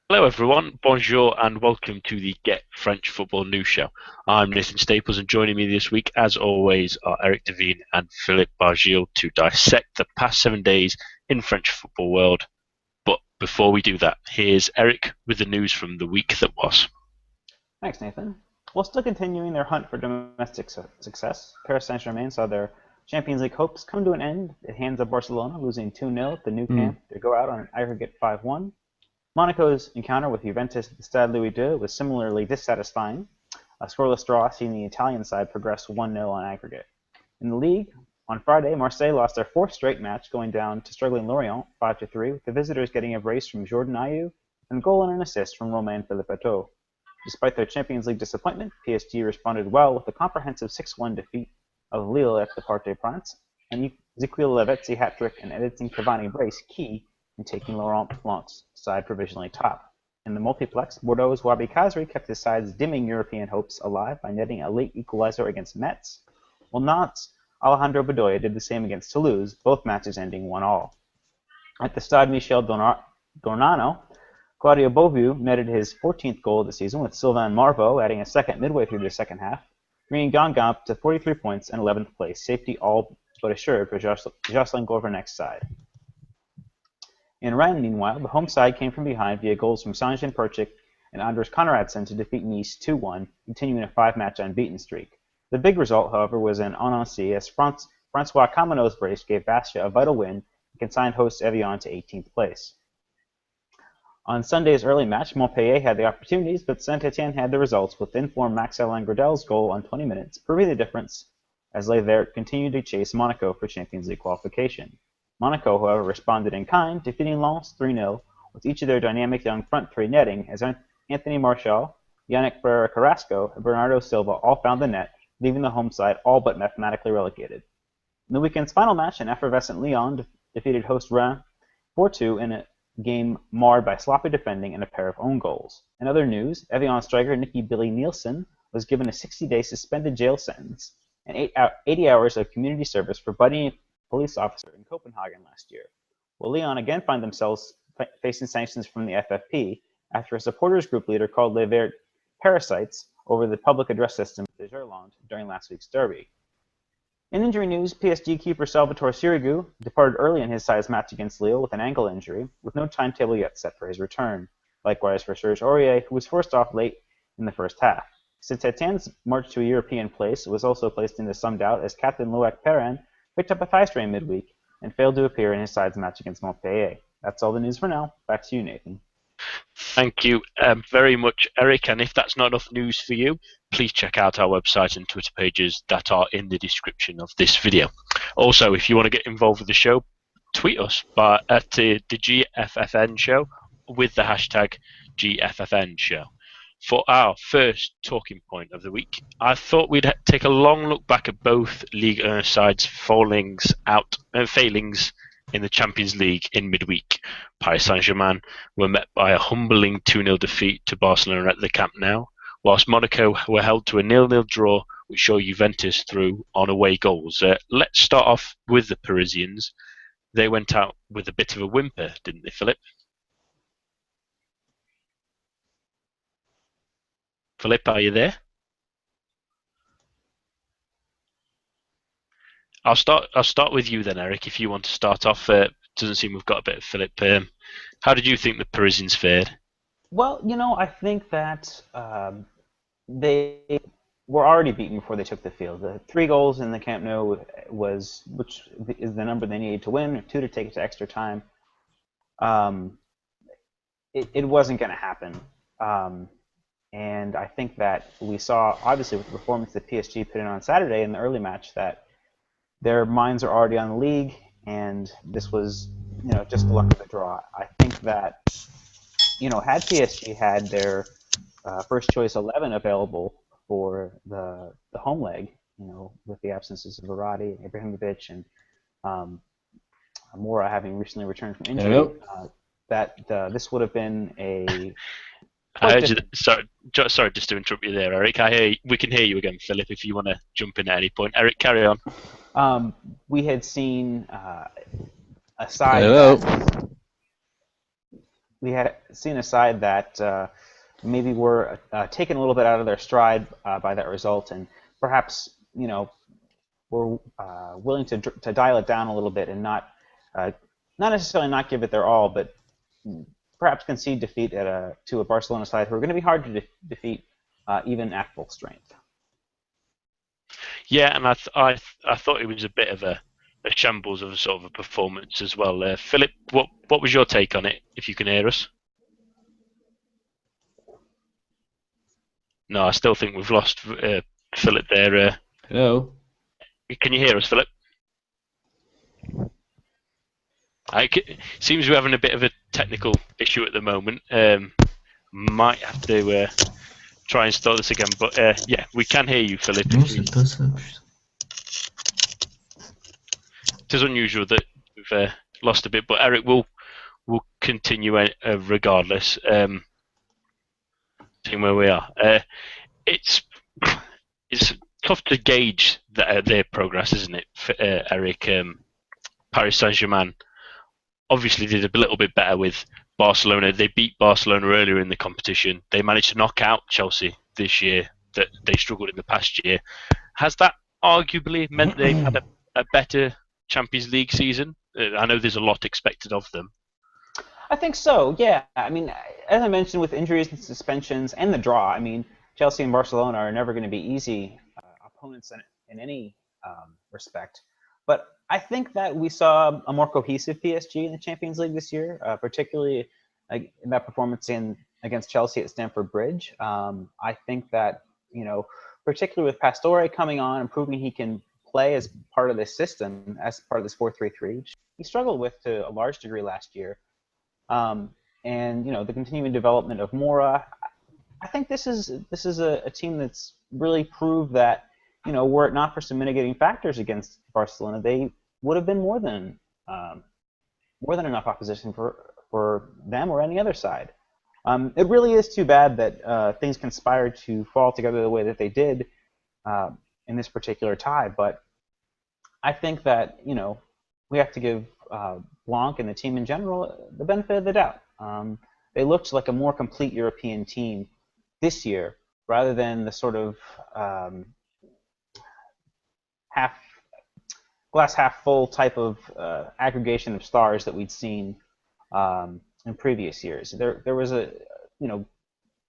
Hello, everyone. Bonjour, and welcome to the Get French Football News Show. I'm Nathan Staples, and joining me this week, as always, are Eric Devine and Philippe Bargil to dissect the past 7 days in French football world. But before we do that, here's Eric with the news from the week that was. Thanks, Nathan. While still continuing their hunt for domestic success, Paris Saint-Germain saw their Champions League hopes come to an end at hands of Barcelona, losing 2-0 at the Nou Camp to go out on an aggregate 5-1. Monaco's encounter with Juventus at the Stade Louis II was similarly dissatisfying, a scoreless draw seeing the Italian side progress 1-0 on aggregate. In the league, on Friday, Marseille lost their fourth straight match, going down to struggling Lorient 5-3, with the visitors getting a brace from Jordan Ayew and a goal and an assist from Romain Philippotteau. Despite their Champions League disappointment, PSG responded well with a comprehensive 6-1 defeat of Lille at the Parc des Princes, and Ezequiel Lavezzi hat-trick and Edinson Cavani brace key in taking Laurent Blanc's side provisionally top. In the multiplex, Bordeaux's Wabi Kazri kept his side's dimming European hopes alive by netting a late equalizer against Metz, while Nantes' Alejandro Bedoya did the same against Toulouse, both matches ending 1-1. At the Stade Michel Dornano, Claudio Beauvue netted his 14th goal of the season, with Sylvain Marveau adding a second midway through the second half, bringing Guingamp to 43 points and 11th place, safety all but assured for Jocelyn Gourvernec's side. In Rennes, meanwhile, the home side came from behind via goals from Sanjin Perchik and Anders Conradsen to defeat Nice 2-1, continuing a five-match unbeaten streak. The big result, however, was in Annecy, as Francois Camaneau's brace gave Bastia a vital win and consigned hosts Evian to 18th place. On Sunday's early match, Montpellier had the opportunities, but Saint-Etienne had the results, with informed Max-Alain Gradel's goal on 20 minutes proving the difference as Les Verts continued to chase Monaco for Champions League qualification. Monaco, however, responded in kind, defeating Lens 3-0, with each of their dynamic young front three netting, as Anthony Martial, Yannick Ferreira Carrasco, and Bernardo Silva all found the net, leaving the home side all but mathematically relegated. In the weekend's final match, an effervescent Lyon defeated host Rennes 4-2 in a game marred by sloppy defending and a pair of own goals. In other news, Evian striker Nicky Billy Nielsen was given a 60-day suspended jail sentence and 80 hours of community service for budding a police officer in Copenhagen last year. Will Lyon again find themselves facing sanctions from the FFP after a supporters group leader called Les Verts parasites over the public address system of the Gironde during last week's derby. In injury news, PSG keeper Salvatore Sirigu departed early in his side's match against Lille with an ankle injury, with no timetable yet set for his return. Likewise for Serge Aurier, who was forced off late in the first half. Saint-Etienne's march to a European place was also placed into some doubt as captain Loic Perrin picked up a thigh strain midweek and failed to appear in his side's match against Montpellier. That's all the news for now. Back to you, Nathan. Thank you very much, Eric. And if that's not enough news for you, please check out our website and Twitter pages that are in the description of this video. Also, if you want to get involved with the show, tweet us at the GFFN show with the hashtag GFFN show. For our first talking point of the week, I thought we'd take a long look back at both Ligue 1 sides' failings in the Champions League in midweek. Paris Saint-Germain were met by a humbling 2-0 defeat to Barcelona at the Camp Nou, whilst Monaco were held to a 0-0 draw, which saw Juventus through on away goals. Let's start off with the Parisians. They went out with a bit of a whimper, didn't they, Philip? Philip, are you there? I'll start with you then, Eric. If you want to start off, doesn't seem we've got a bit of Philip. How did you think the Parisians fared? Well, I think that they were already beaten before they took the field. The 3 goals in the Camp Nou which is the number they needed to win, 2 to take it to extra time. It wasn't going to happen. And I think that we saw, obviously, with the performance that PSG put in on Saturday in the early match, that their minds are already on the league, and this was, just the luck of the draw. I think that, had PSG had their first choice 11 available for the home leg, with the absences of Verratti, Ibrahimovic, and Mora having recently returned from injury, that this would have been a sorry, just to interrupt you there, Eric. We can hear you again, Philip, if you want to jump in at any point. Eric, carry on. We had seen a side that we had seen a side that maybe were taken a little bit out of their stride by that result, and perhaps were willing to dial it down a little bit and not necessarily not give it their all, but perhaps concede defeat to a Barcelona side who are going to be hard to defeat even at full strength. Yeah, and I thought it was a bit of a shambles of a sort of a performance as well. Philip, what was your take on it? If you can hear us. No, I still think we've lost Philip there. Hello. Can you hear us, Philip? Seems we're having a bit of a technical issue at the moment. Might have to try and start this again, but yeah, we can hear you, Philip. It is unusual that we've lost a bit, but Eric will continue regardless. Seeing where we are, it's tough to gauge their progress, isn't it, Eric? Paris Saint-Germain obviously did a little bit better with Barcelona. They beat Barcelona earlier in the competition. They managed to knock out Chelsea this year that they struggled in the past year. Has that arguably meant they've had a better Champions League season? I know there's a lot expected of them. I think so, yeah. I mean, as I mentioned, with injuries and suspensions and the draw, I mean, Chelsea and Barcelona are never going to be easy opponents in any respect. But I think that we saw a more cohesive PSG in the Champions League this year, particularly in that performance against Chelsea at Stamford Bridge. I think that, particularly with Pastore coming on and proving he can play as part of this system, as part of this 4-3-3, which he struggled with to a large degree last year. And the continuing development of Mora, I think this is a team that's really proved that were it not for some mitigating factors against Barcelona, they would have been more than enough opposition for them or any other side. It really is too bad that things conspired to fall together the way that they did in this particular tie, but I think that we have to give Blanc and the team in general the benefit of the doubt. They looked like a more complete European team this year rather than the sort of glass half full type of aggregation of stars that we'd seen in previous years. There was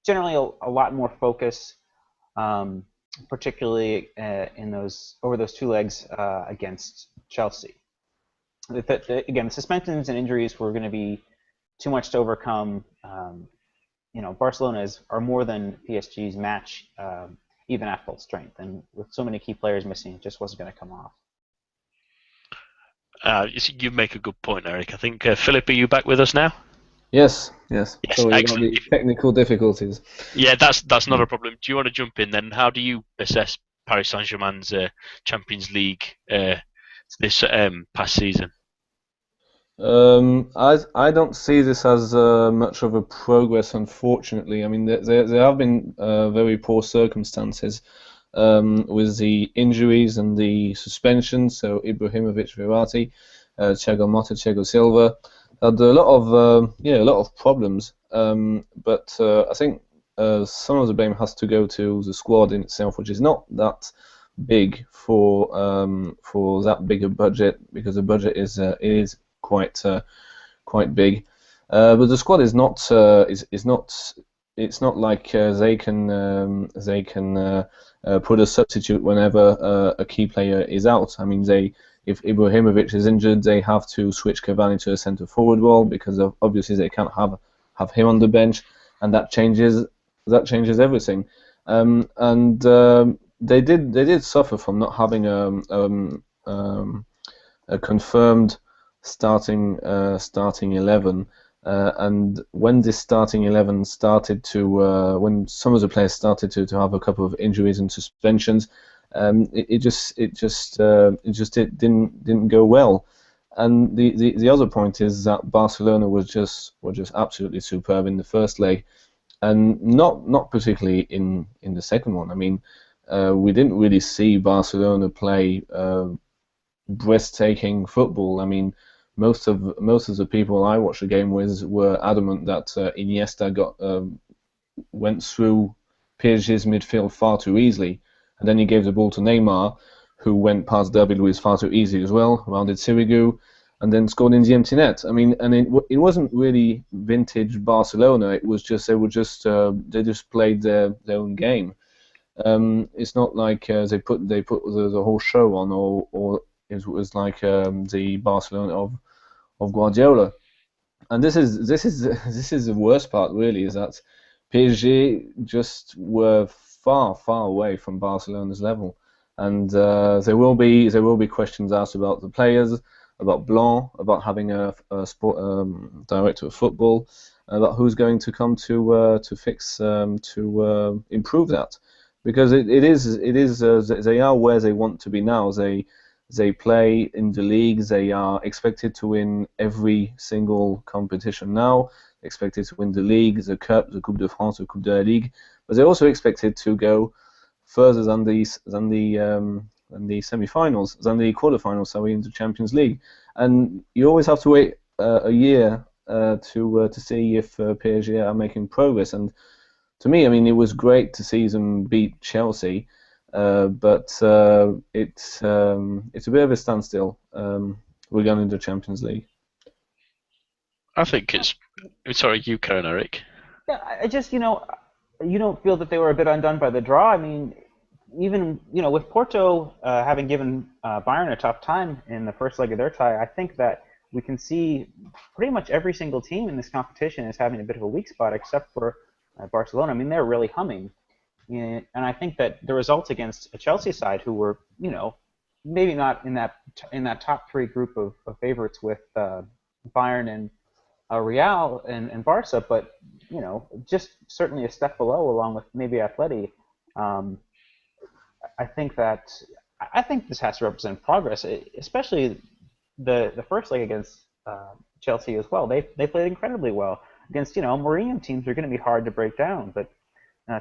generally a lot more focus, particularly over those two legs against Chelsea. Again, the suspensions and injuries were going to be too much to overcome. Barcelona are more than PSG's match, even at full strength. And with so many key players missing, it just wasn't going to come off. You make a good point, Eric. I think, Philip, are you back with us now? Yes. So excellent. Technical difficulties. Yeah, that's not a problem. Do you want to jump in then? How do you assess Paris Saint-Germain's Champions League this past season? I don't see this as much of a progress, unfortunately. I mean, there have been very poor circumstances with the injuries and the suspensions. So Ibrahimovic, Verratti, Thiago Motta, Thiago Silva had a lot of problems. But I think some of the blame has to go to the squad in itself, which is not that big for that big a budget, because the budget is quite big, but the squad is not it's not like they can put a substitute whenever a key player is out. I mean, if Ibrahimovic is injured, they have to switch Cavani to a centre forward role because obviously they can't have him on the bench, and that changes everything. They did suffer from not having a confirmed starting 11, and when this starting 11 started to when some of the players started to have a couple of injuries and suspensions, it just didn't go well. And the other point is that Barcelona were just absolutely superb in the first leg, and not particularly in the second one. I mean, we didn't really see Barcelona play breathtaking football. I mean, most of the people I watched the game with were adamant that Iniesta went through PSG's midfield far too easily, and then he gave the ball to Neymar, who went past David Luiz far too easy as well, rounded Sirigu, and then scored in the empty net. I mean, and it wasn't really vintage Barcelona. It was just they just played their own game. It's not like they put the whole show on, or it was like the Barcelona of Guardiola. And this is the worst part, really, is that PSG just were far away from Barcelona's level, and there will be questions asked about the players, about Blanc, about having a sport director of football, about who's going to come to fix to improve that, because it is they are where they want to be now. They play in the league. They are expected to win every single competition now. They're expected to win the league, the Cup, the Coupe de France, the Coupe de la Ligue, but they're also expected to go further than the semi-finals, than the quarterfinals, sorry, in the Champions League. And you always have to wait a year to see if PSG are making progress. And to me, I mean, it was great to see them beat Chelsea. But it's a bit of a standstill regarding the Champions League. I think it's... Sorry, you Karen, Eric. Yeah, I just, you don't feel that they were a bit undone by the draw. I mean, even, with Porto having given Bayern a tough time in the first leg of their tie, I think that we can see pretty much every single team in this competition is having a bit of a weak spot, except for Barcelona. I mean, they're really humming. And I think that the results against a Chelsea side, who were, maybe not in that top three group of favorites with Bayern and Real and Barca, but just certainly a step below, along with maybe Atleti. I think this has to represent progress, especially the first leg against Chelsea as well. They played incredibly well against Mourinho teams are going to be hard to break down, but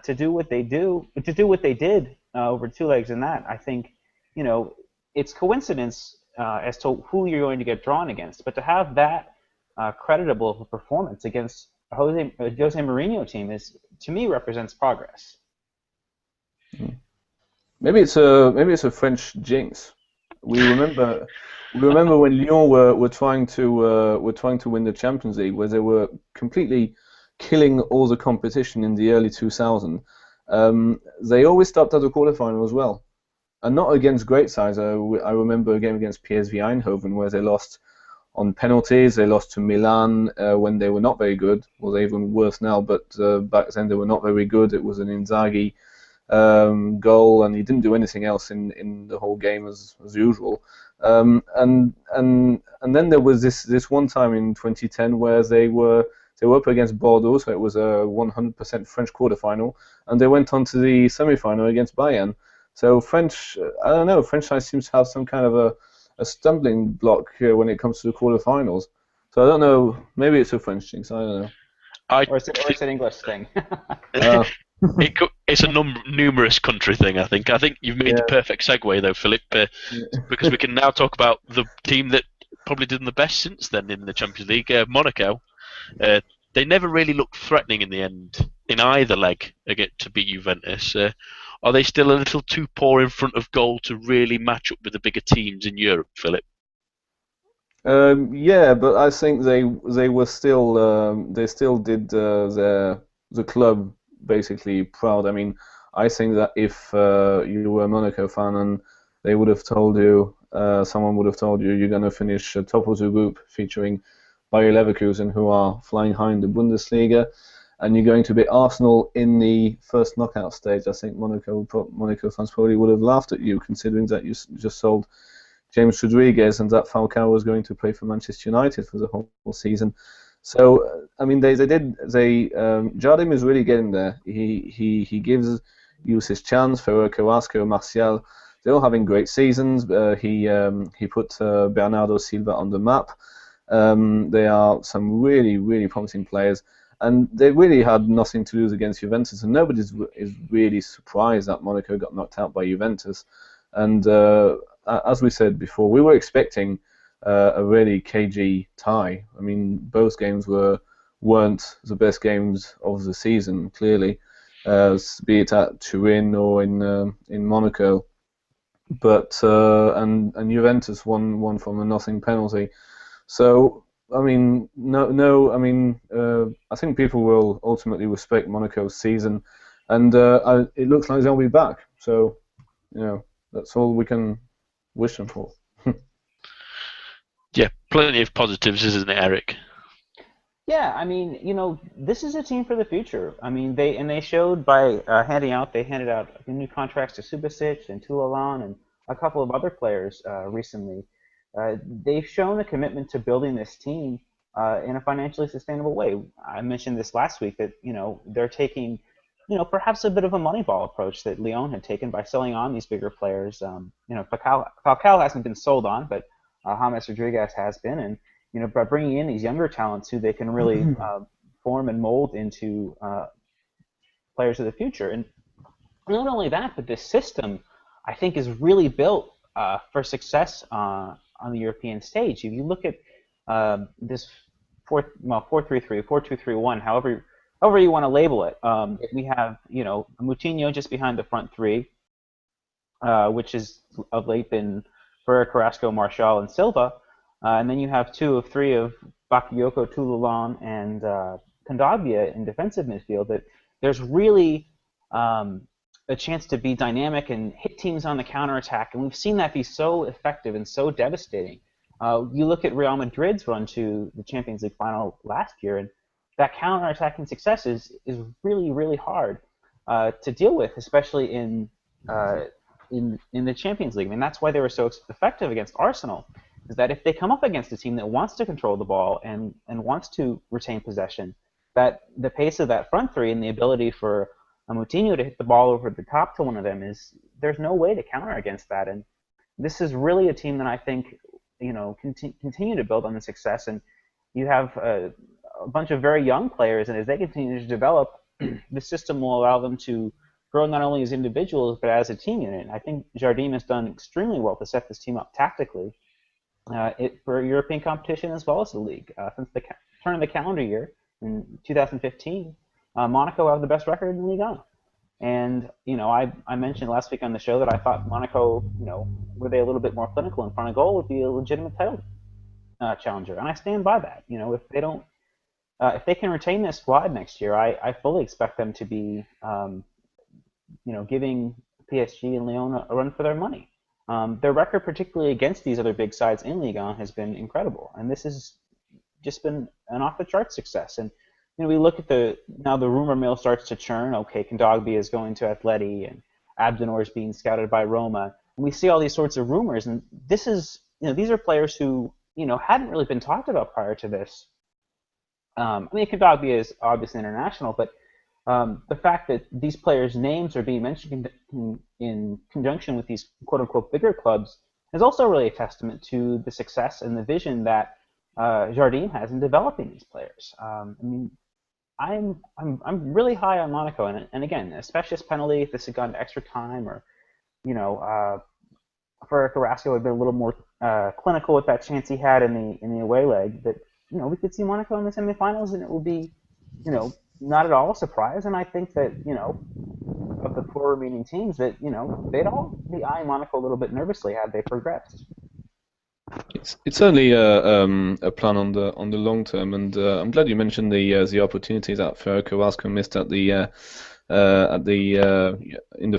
to do what they did over two legs in that, I think it's coincidence as to who you're going to get drawn against, but to have that creditable of a performance against a Jose Mourinho team to me represents progress. Maybe it's a French jinx. We remember when Lyon were trying to win the Champions League, where they were completely killing all the competition in the early 2000s. They always stopped at the quarterfinal as well, and not against great sides. I remember a game against PSV Eindhoven where they lost on penalties. They lost to Milan when they were not very good. Well, they're even worse now, but back then they were not very good. It was an Inzaghi goal, and he didn't do anything else in the whole game as usual. And then there was this one time in 2010 where they were up against Bordeaux, so it was a 100% French quarterfinal, and they went on to the semi-final against Bayern. So French sides seems to have some kind of a stumbling block when it comes to the quarterfinals. So I don't know, maybe it's a French jinx, I don't know. Or it's an English thing. It's a numerous country thing, I think. I think you've made the perfect segue, though, Philip, because we can now talk about the team that probably did the best since then in the Champions League, Monaco. They never really looked threatening in the end, in either leg, to beat Juventus. Are they still a little too poor in front of goal to really match up with the bigger teams in Europe, Philip? Yeah, but I think they were still they still did the club basically proud. I mean, I think that if you were a Monaco fan and they would have told you, someone would have told you, you're going to finish top of the group featuring Bayer Leverkusen, who are flying high in the Bundesliga, and you're going to beat Arsenal in the first knockout stage, I think Monaco fans probably would have laughed at you, considering that you just sold James Rodriguez and that Falcao was going to play for Manchester United for the whole season. So I mean, Jardim is really getting there. He gives Youth his chance. Ferrer, Carrasco, Martial, they're all having great seasons. He put Bernardo Silva on the map. They are some really promising players, and they really had nothing to lose against Juventus, and nobody is really surprised that Monaco got knocked out by Juventus. And as we said before, we were expecting a really cagey tie. I mean, both games weren't the best games of the season, clearly, be it at Turin or in Monaco. But and Juventus won from a nothing penalty. So I mean, no. I mean, I think people will ultimately respect Monaco's season, and it looks like they'll be back. So, that's all we can wish them for. Yeah, plenty of positives, isn't it, Eric? Yeah, I mean, this is a team for the future. I mean, they showed by handing out new contracts to Subasic and Toulalan and a couple of other players recently. They've shown a commitment to building this team in a financially sustainable way. I mentioned this last week that they're taking perhaps a bit of a Moneyball approach that Lyon had taken by selling on these bigger players. Falcao hasn't been sold on, but James Rodriguez has been, and by bringing in these younger talents who they can really form and mold into players of the future. And not only that, but this system, I think, is really built for success on the European stage. If you look at this 4-3-3, 4-2-3-1, however you want to label it, we have Moutinho just behind the front three, which has of late been Ferrer, Carrasco, Martial, and Silva. And then you have 2 of 3 of Bakayoko, Toulalan, and Kondogbia in defensive midfield. That there's really a chance to be dynamic and hit teams on the counterattack, and we've seen that be so effective and so devastating. You look at Real Madrid's run to the Champions League final last year, and that counterattacking success is really, really hard to deal with, especially in the Champions League. I mean, that's why they were so effective against Arsenal, is that if they come up against a team that wants to control the ball and wants to retain possession, that the pace of that front three and the ability for Moutinho to hit the ball over the top to one of them there's no way to counter against that. And this is really a team that I think continue to build on the success. And you have a bunch of very young players, and as they continue to develop, the system will allow them to grow not only as individuals but as a team unit. And I think Jardim has done extremely well to set this team up tactically for European competition as well as the league. Since the turn of the calendar year in 2015, Monaco have the best record in Ligue 1. And I mentioned last week on the show that I thought Monaco, were they a little bit more clinical in front of goal, would be a legitimate title challenger, and I stand by that. If they can retain this squad next year, I fully expect them to be, giving PSG and Lyon a run for their money. Their record, particularly against these other big sides in Ligue 1, has been incredible, and this has just been an off-the-chart success. And we look at now the rumor mill starts to churn. Okay, Kondogbia is going to Atleti, and Abdenor is being scouted by Roma. And we see all these sorts of rumors, and this is, these are players who, hadn't really been talked about prior to this. Kondogbia is obviously international, but the fact that these players' names are being mentioned in conjunction with these quote-unquote bigger clubs is also really a testament to the success and the vision that Jardim has in developing these players. I'm really high on Monaco, and again, a specialist penalty if this had gone to extra time, or for Carrasco had been a little more clinical with that chance he had in the away leg. That we could see Monaco in the semifinals, and it will be not at all a surprise. And I think that of the 4 remaining teams, that they'd all be eyeing Monaco a little bit nervously had they progressed. It's certainly a plan on the long term, and I'm glad you mentioned the opportunities that Ferrer Carrasco missed in the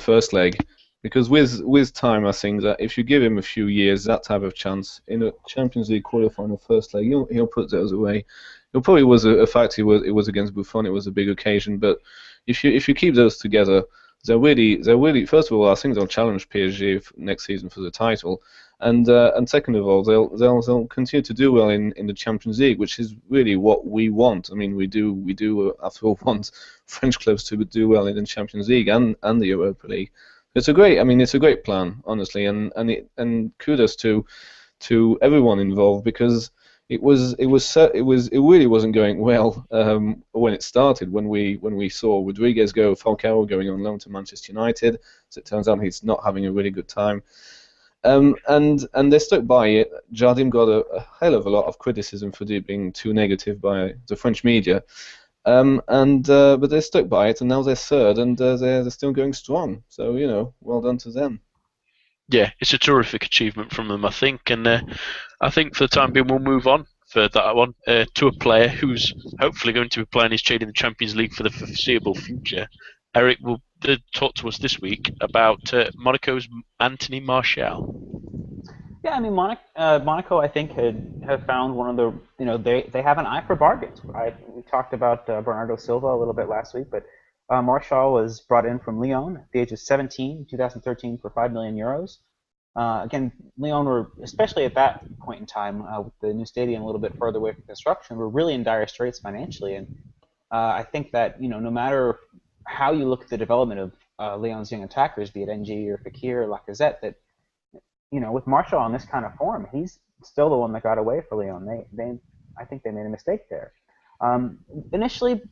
first leg, because with time, I think that if you give him a few years, that type of chance in a Champions League quarterfinal first leg, he'll put those away. It probably was a fact. It was against Buffon. It was a big occasion, but if you keep those together, they're really. First of all, I think they'll challenge PSG next season for the title. And second of all, they'll continue to do well in the Champions League, which is really what we want. I mean, we do after all want French clubs to do well in the Champions League and the Europa League. It's a great plan, honestly, and kudos to everyone involved, because it really wasn't going well when it started, when we saw Rodriguez go, Falcao going on loan to Manchester United. So it turns out he's not having a really good time. And they stuck by it. Jardim got a hell of a lot of criticism for being too negative by the French media. But they stuck by it, and now they're third, and they're still going strong. So, well done to them. Yeah, it's a terrific achievement from them, I think, and I think for the time being we'll move on for that one to a player who's hopefully going to be playing his trade in the Champions League for the foreseeable future. Eric will talk to us this week about Monaco's Anthony Martial. Yeah, I mean, Monaco, I think, have found one of the, they have an eye for bargains. We talked about Bernardo Silva a little bit last week, but Martial was brought in from Lyon at the age of 17 in 2013 for 5 million euros. Again, Lyon were, especially at that point in time, with the new stadium a little bit further away from construction, were really in dire straits financially. And I think that, no matter how you look at the development of Lyon's young attackers, be it NG or Fekir or Lacazette, that with Martial on this kind of form, he's still the one that got away for Lyon. I think they made a mistake there. Initially,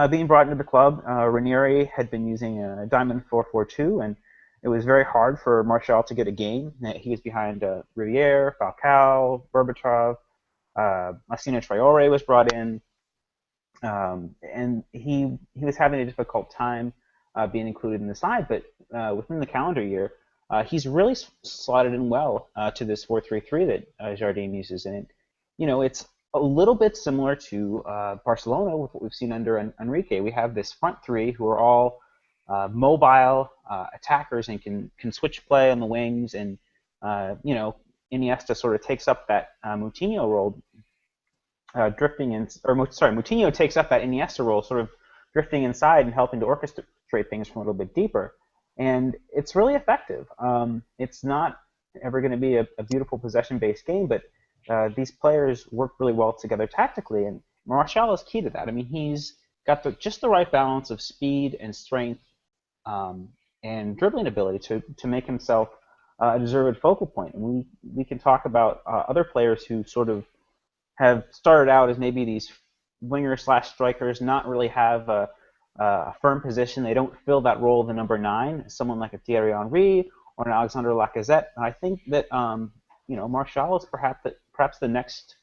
being brought into the club, Ranieri had been using a diamond 4-4-2, and it was very hard for Martial to get a game. He was behind Riviere, Falcao, Berbatov, Lassina Traore was brought in, and he was having a difficult time being included in the side. But within the calendar year, he's really slotted in well to this 4-3-3 that Jardim uses, and it's a little bit similar to Barcelona with what we've seen under Enrique. We have this front three who are all mobile attackers and can switch play on the wings, and Iniesta sort of takes up that Moutinho role, Moutinho takes up that Iniesta role, sort of drifting inside and helping to orchestrate things from a little bit deeper. And it's really effective. It's not ever going to be a beautiful possession-based game, but these players work really well together tactically, and Martial is key to that. I mean, he's got just the right balance of speed and strength and dribbling ability to make himself a deserved focal point. And we can talk about other players who sort of have started out as maybe these winger/strikers, not really have a firm position. They don't fill that role of the number 9, someone like a Thierry Henry or an Alexandre Lacazette. And I think that Martial is perhaps the next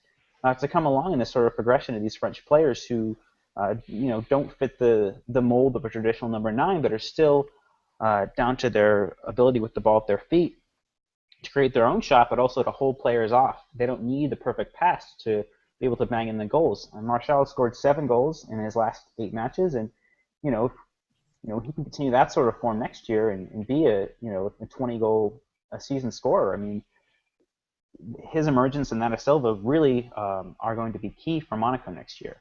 to come along in this sort of progression of these French players who don't fit the mold of a traditional number 9, but are still down to their ability with the ball at their feet to create their own shot, but also to hold players off. They don't need the perfect pass to be able to bang in the goals. And Martial scored 7 goals in his last 8 matches, and he can continue that sort of form next year and be a 20-goal a season scorer. I mean, his emergence and that of Silva really are going to be key for Monaco next year.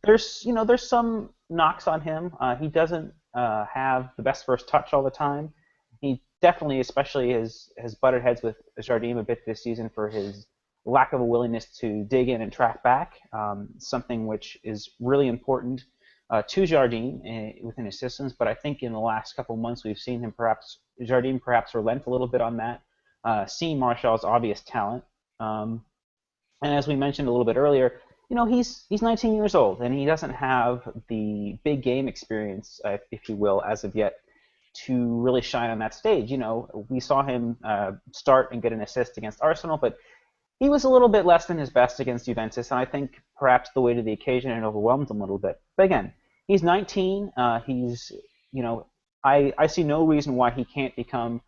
There's some knocks on him. He doesn't have the best first touch all the time. He definitely, especially, has butted heads with Jardim a bit this season for his lack of a willingness to dig in and track back, something which is really important to Jardim within his systems. But I think in the last couple of months we've seen Jardim perhaps relent a little bit on that, seeing Martial's obvious talent. And as we mentioned a little bit earlier, he's 19 years old, and he doesn't have the big game experience, if you will, as of yet, to really shine on that stage. We saw him start and get an assist against Arsenal, but he was a little bit less than his best against Juventus, and I think perhaps the weight of the occasion had overwhelmed him a little bit. But again, he's 19. I see no reason why he can't become.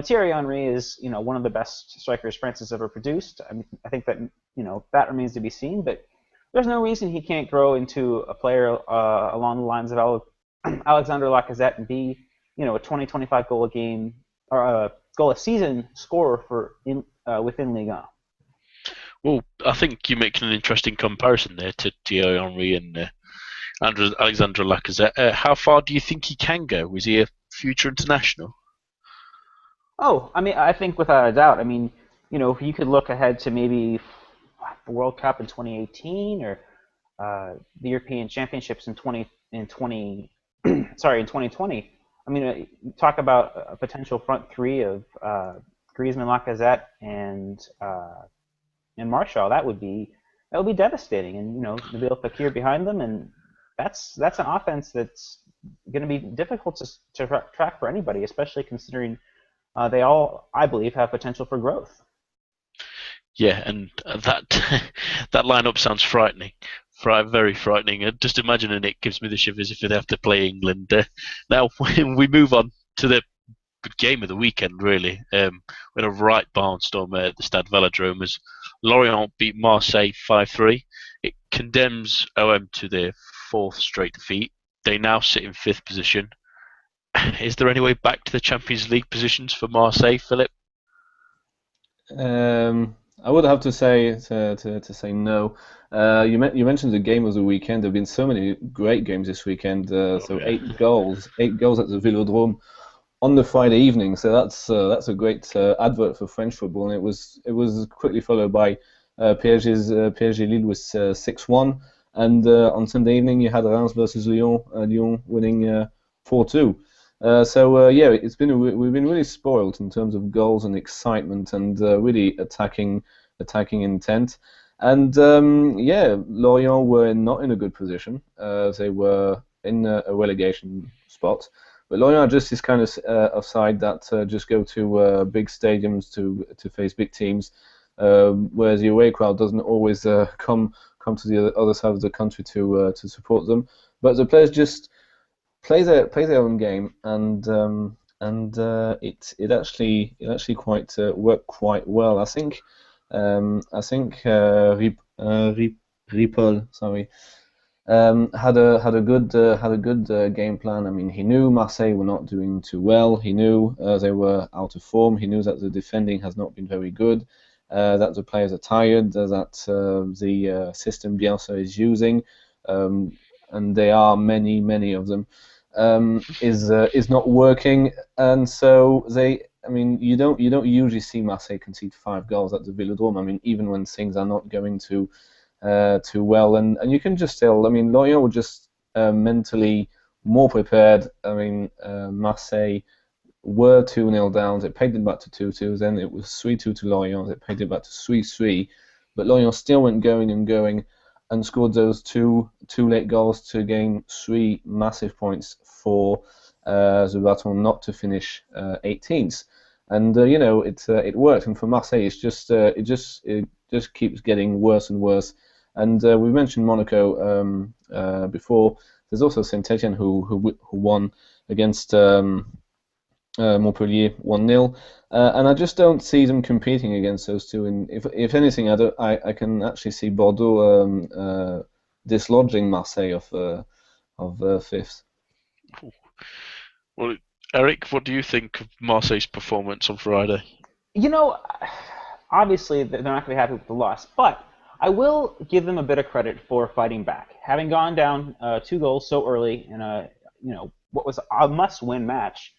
Thierry Henry is one of the best strikers France has ever produced. I mean, I think that that remains to be seen, but there's no reason he can't grow into a player along the lines of Alexandre Lacazette and be a 20-25 goal a game or a goal a season scorer within Ligue 1. Well, I think you're making an interesting comparison there to Thierry Henry and Alexandre Lacazette. How far do you think he can go? Is he a future international? Oh, I mean, I think without a doubt. I mean, if you could look ahead to maybe the World Cup in 2018 or the European Championships in 2020. I mean, talk about a potential front three of Griezmann, Lacazette, and Martial. That would be devastating. And Nabil Fekir behind them, and that's an offense that's going to be difficult to track for anybody, especially considering they all, I believe, have potential for growth. Yeah, and that that lineup sounds frightening, very frightening. Just imagining it gives me the shivers if they have to play England. Now we move on to the game of the weekend, really. We had a right barnstorm at the Stade Velodrome as Lorient beat Marseille 5-3. It condemns OM to their fourth straight defeat. They now sit in fifth position. Is there any way back to the Champions League positions for Marseille, Philip? I would have to say to say no. You mentioned the game of the weekend. There have been so many great games this weekend. So Yeah. eight goals at the Velodrome on the Friday evening. So that's a great advert for French football. And it was quickly followed by PSG lead was 6-1, and on Sunday evening you had Reims versus Lyon. Lyon winning 4-2. Yeah, we've been really spoiled in terms of goals and excitement and really attacking intent. And yeah, Lorient were not in a good position. They were in a relegation spot. But Lorient are just this kind of side that just go to big stadiums to face big teams, whereas the away crowd doesn't always come to the other side of the country to support them. But the players just play their own game, and it actually quite worked quite well. Ripoll, sorry, had a good game plan. I mean, he knew Marseille were not doing too well. He knew they were out of form. He knew that the defending has not been very good. That the players are tired. That the system Bielsa is using, and there are many of them, is not working. And so I mean, you don't usually see Marseille concede 5 goals at the Velodrome. I mean, even when things are not going too well, and you can just tell. I mean, Lorient were just mentally more prepared. I mean, Marseille were 2-0 down. They pegged it back to 2-2. Then it was 3-2 to Lorient. They pegged it back to 3-3. But Lorient still went going and scored those two late goals to gain 3 massive points for the Baton not to finish 18th. And you know, it worked. And for Marseille, it just keeps getting worse and worse. And we mentioned Monaco before. There's also Saint-Etienne who won against Montpellier 1-0, and I just don't see them competing against those two. And if anything, I can actually see Bordeaux dislodging Marseille of fifth. Well, Eric, what do you think of Marseille's performance on Friday? You know, obviously they're not going to be happy with the loss, but I will give them a bit of credit for fighting back, having gone down 2 goals so early in what was a must-win match.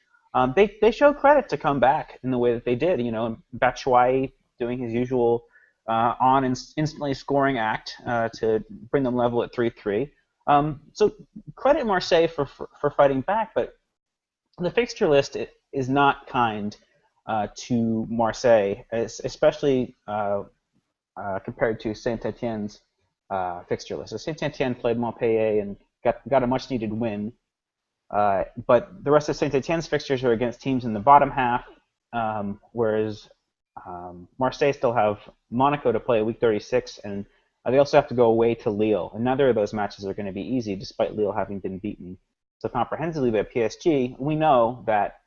They showed credit to come back in the way that they did. You know, Batshuayi doing his usual instantly scoring act to bring them level at 3-3. So credit Marseille for fighting back, but the fixture list is not kind to Marseille, especially compared to Saint-Etienne's fixture list. So Saint-Etienne played Montpellier and got a much-needed win. But the rest of Saint-Etienne's fixtures are against teams in the bottom half, whereas Marseille still have Monaco to play week 36, and they also have to go away to Lille. And neither of those matches are going to be easy, despite Lille having been beaten so comprehensively by PSG. We know that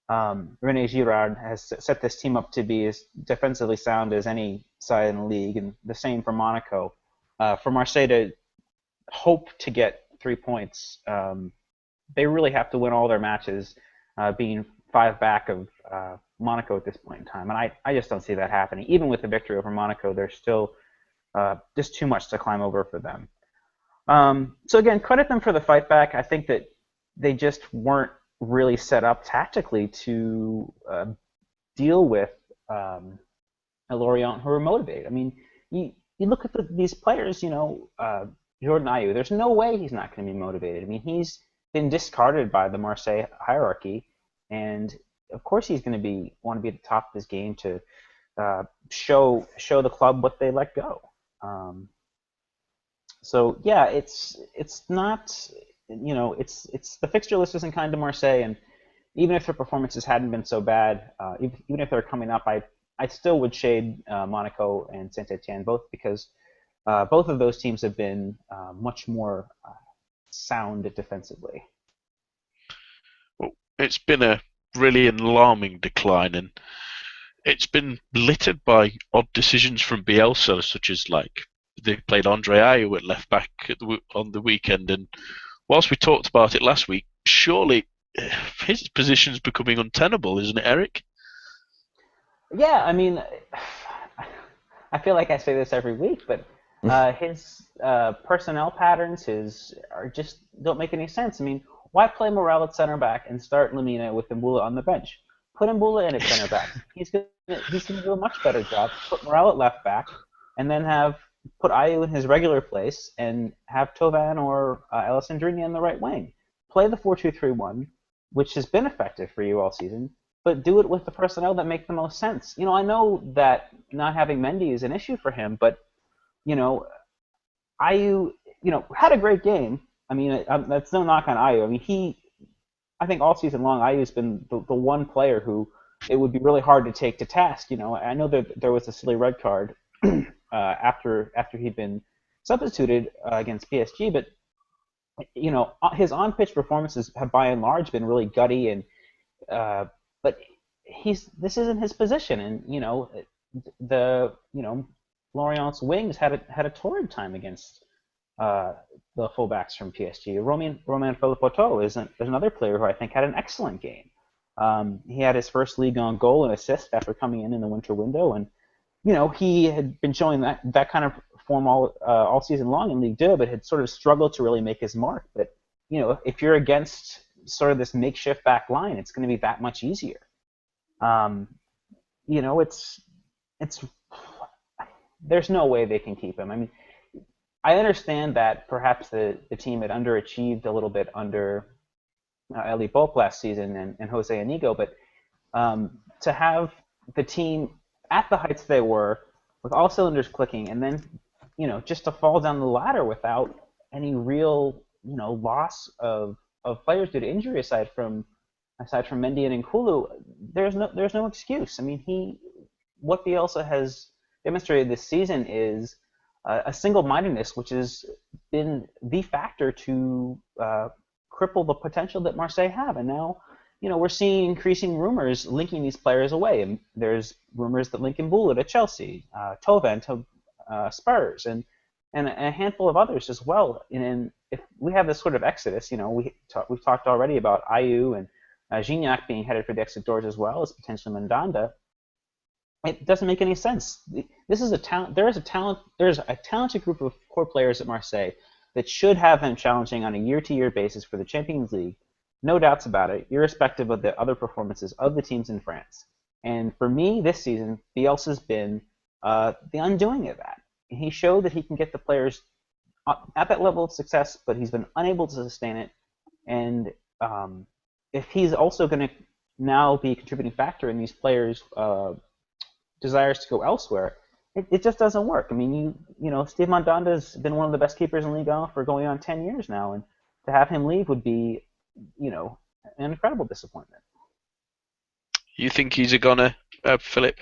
René Girard has set this team up to be as defensively sound as any side in the league, and the same for Monaco. For Marseille to hope to get 3 points, they really have to win all their matches, being 5 back of Monaco at this point in time. And I just don't see that happening. Even with the victory over Monaco, there's still just too much to climb over for them. So again, credit them for the fight back. I think that they just weren't really set up tactically to deal with Lorient, who are motivated. I mean, you look at these players, Jordan Ayew, there's no way he's not going to be motivated. I mean, he's been discarded by the Marseille hierarchy, and of course he's going to want to be at the top of his game to show the club what they let go. So yeah, it's not, it's the fixture list isn't kind to Marseille, and even if their performances hadn't been so bad, even if they're coming up, I still would shade Monaco and Saint-Etienne, both because both of those teams have been much more sound defensively. Well, it's been a really alarming decline, and it's been littered by odd decisions from Bielsa, such as like they played Andre Ayew at left back on the weekend, and whilst we talked about it last week, surely his position's becoming untenable, isn't it, Eric? Yeah, I mean, I feel like I say this every week, but his personnel patterns just don't make any sense. I mean, why play Morel at center back and start Lemina with Mbula on the bench? Put Mbula in at center back. He's gonna do a much better job. Put Morel at left back, and then put Ayew in his regular place and have Thauvin or Alessandrini on the right wing. Play the 4-2-3-1, which has been effective for you all season, but do it with the personnel that make the most sense. You know, I know that not having Mendy is an issue for him, but you know, Ayew, had a great game. I mean, that's no knock on Ayew. I mean, I think all season long, Ayew's been the one player who it would be really hard to take to task. You know, I know that there was a silly red card after he'd been substituted against PSG, but his on-pitch performances have by and large been really gutty, and but this isn't his position, and Lorient's wings had a torrid time against the fullbacks from PSG. Romain Philippe-Otto is another player who I think had an excellent game. He had his first league on goal and assist after coming in the winter window, and he had been showing that kind of form all season long in Ligue 2, but had sort of struggled to really make his mark. But if you're against sort of this makeshift back line, it's going to be that much easier. It's there's no way they can keep him. I mean, I understand that perhaps the team had underachieved a little bit under Elie Pope last season and Jose Anigo, but to have the team at the heights they were, with all cylinders clicking, and then just to fall down the ladder without any real loss of players due to injury aside from Mendy and Nkulu, there's no excuse. I mean, what Bielsa has demonstrated this season is a single-mindedness, which has been the factor to cripple the potential that Marseille have. And now, we're seeing increasing rumors linking these players away. And there's rumors that link Mbula to Chelsea, Thauvin to Spurs, and a handful of others as well. And if we have this sort of exodus, we've talked already about Ayew and Gignac being headed for the exit doors as well as potentially Mandanda. It doesn't make any sense. This is a talent. There's a talented group of core players at Marseille that should have them challenging on a year-to-year basis for the Champions League. No doubts about it, irrespective of the other performances of the teams in France. And for me, this season, Bielsa's been the undoing of that. He showed that he can get the players at that level of success, but he's been unable to sustain it. And if he's also going to now be a contributing factor in these players' desires to go elsewhere, it just doesn't work. I mean, Steve Mandanda's been one of the best keepers in Ligue 1 for going on 10 years now, and to have him leave would be, an incredible disappointment. You think he's a goner, Philip?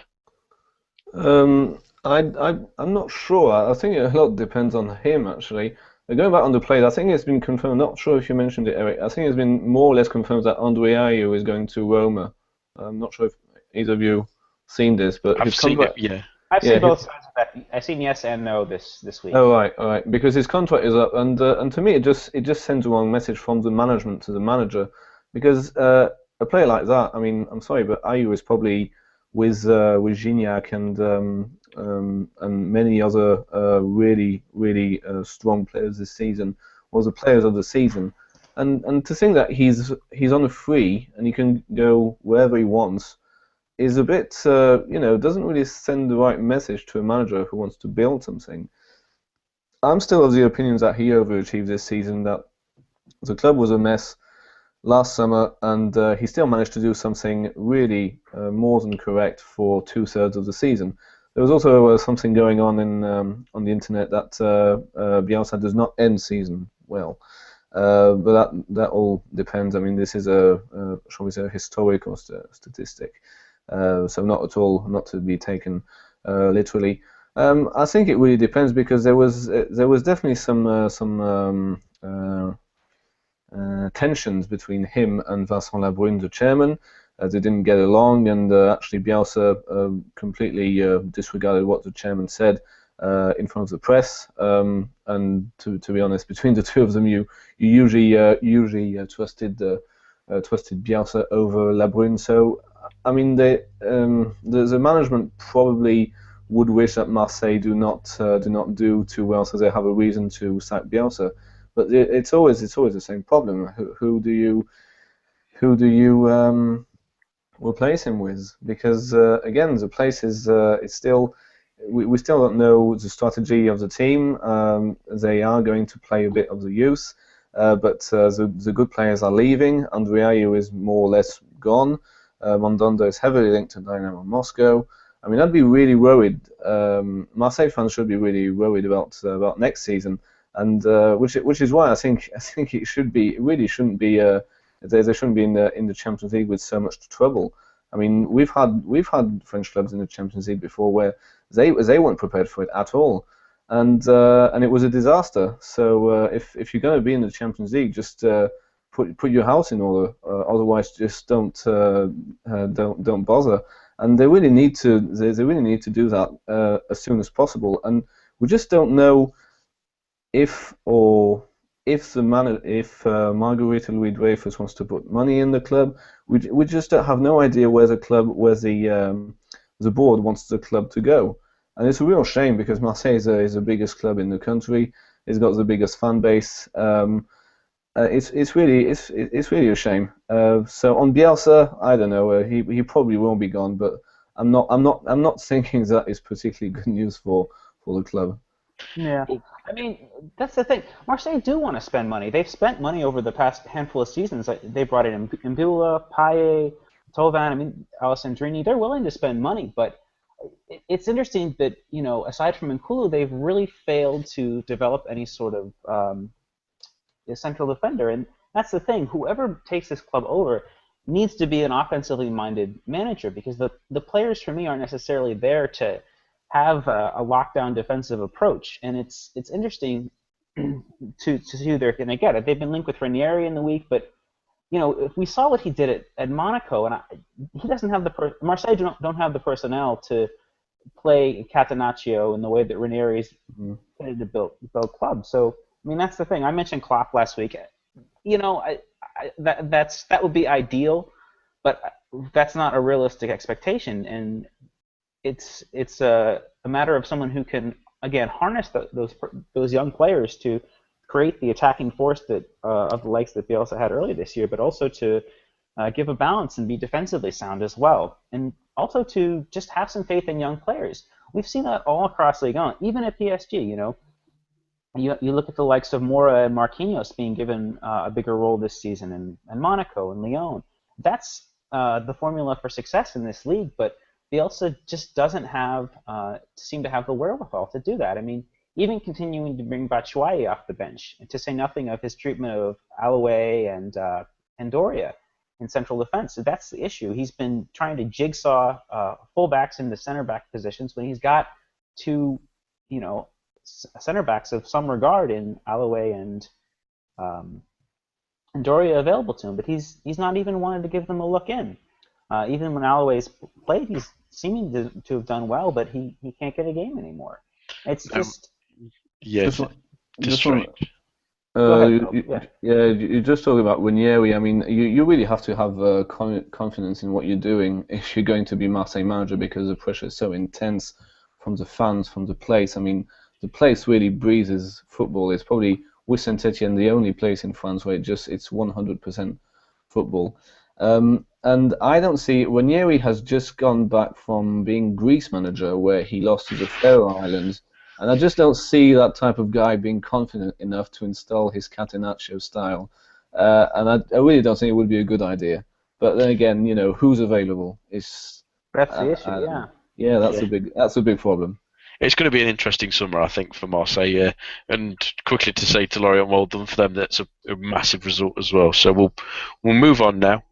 I'm not sure. I think a lot depends on him, actually. Going back on the plate, I think it's been confirmed. I'm not sure if you mentioned it, Eric. I think it's been more or less confirmed that Andre Ayew is going to Roma. I'm not sure if either of you seen this, but I've seen it. Yeah, I've seen both sides of that. I've seen yes and no this week. Oh right, all right. Because his contract is up, and to me it just sends a wrong message from the management to the manager, because a player like that, I mean, I'm sorry, but Ayew is probably with Gignac and many other really strong players this season, was the players of the season, and to think that he's on a free and he can go wherever he wants is a bit, doesn't really send the right message to a manager who wants to build something. I'm still of the opinion that he overachieved this season, that the club was a mess last summer, and he still managed to do something really more than correct for 2/3 of the season. There was also something going on the internet that Bielsa does not end season well. But that all depends. I mean, this is shall we say, a historical statistic, so not at all, not to be taken literally. I think it really depends, because there was definitely some tensions between him and Vincent Labrune, the chairman. They didn't get along, and actually Bielsa completely disregarded what the chairman said in front of the press. And to be honest, between the two of them, you usually trusted Bielsa over Labrune. So I mean, the management probably would wish that Marseille do not do too well, so they have a reason to sack Bielsa. But it's always the same problem. Who do you replace him with? Because again, the place is it's still, we still don't know the strategy of the team. They are going to play a bit of the youth, but the good players are leaving. Andriayu is more or less gone. Mondondo is heavily linked to Dynamo Moscow. I mean, I'd be really worried. Marseille fans should be really worried about next season, and which is why I think it really shouldn't be. They shouldn't be in the Champions League with so much trouble. I mean, we've had French clubs in the Champions League before where they weren't prepared for it at all, and it was a disaster. So if you're going to be in the Champions League, just put your house in order. Otherwise, just don't bother. And they really need to do that as soon as possible. And we just don't know if Margarita Louis-Dreyfus wants to put money in the club. We just have no idea where the board wants the club to go. And it's a real shame, because Marseille is the biggest club in the country. It's got the biggest fan base. It's really a shame. So on Bielsa, I don't know. He probably won't be gone, but I'm not thinking that is particularly good news for the club. Yeah, I mean, that's the thing. Marseille do want to spend money. They've spent money over the past handful of seasons. They brought in Mbula, Payet, Thauvin. I mean, Alessandrini. They're willing to spend money, but it's interesting that, aside from Nkulu, they've really failed to develop any sort of a central defender, and that's the thing. Whoever takes this club over needs to be an offensively minded manager, because the players for me aren't necessarily there to have a lockdown defensive approach, and it's interesting to see who they're going to get. They've been linked with Ranieri in the week, but if we saw what he did at Monaco, and he doesn't have Marseille don't have the personnel to play Catenaccio in the way that Ranieri's tended to build clubs. So I mean, that's the thing. I mentioned Klopp last week. That would be ideal, but that's not a realistic expectation. And it's a matter of someone who can, again, harness those young players to create the attacking force that of the likes that Bielsa had earlier this year, but also to give a balance and be defensively sound as well, and also to just have some faith in young players. We've seen that all across Ligue 1, even at PSG. You look at the likes of Mora and Marquinhos being given a bigger role this season, and Monaco and Lyon. That's the formula for success in this league, but Bielsa just doesn't seem to have the wherewithal to do that. I mean, even continuing to bring Batshuayi off the bench, to say nothing of his treatment of Aloué and Doria in central defense. So that's the issue. He's been trying to jigsaw fullbacks into center back positions when he's got two, center backs of some regard in Aloué and Doria available to him, but he's not even wanted to give them a look in. Even when Aloué's played, he's seeming to have done well, but he can't get a game anymore. It's just yes, just strange. You just talking about Ranieri. I mean, you really have to have confidence in what you're doing if you're going to be Marseille manager, because the pressure is so intense from the fans, from the place. I mean, the place really breathes football. It's probably, with Saint-Etienne, the only place in France where it's 100% football. And I don't see, Ranieri has just gone back from being Greece manager, where he lost to the Faroe Islands, and I just don't see that type of guy being confident enough to install his Catenaccio style. And I really don't think it would be a good idea. But then again, who's available? That's the issue, yeah. Yeah, that's a big problem. it's going to be an interesting summer, I think, for Marseille. And quickly to say to Lorient, well done for them. That's a massive result as well. So we'll move on now.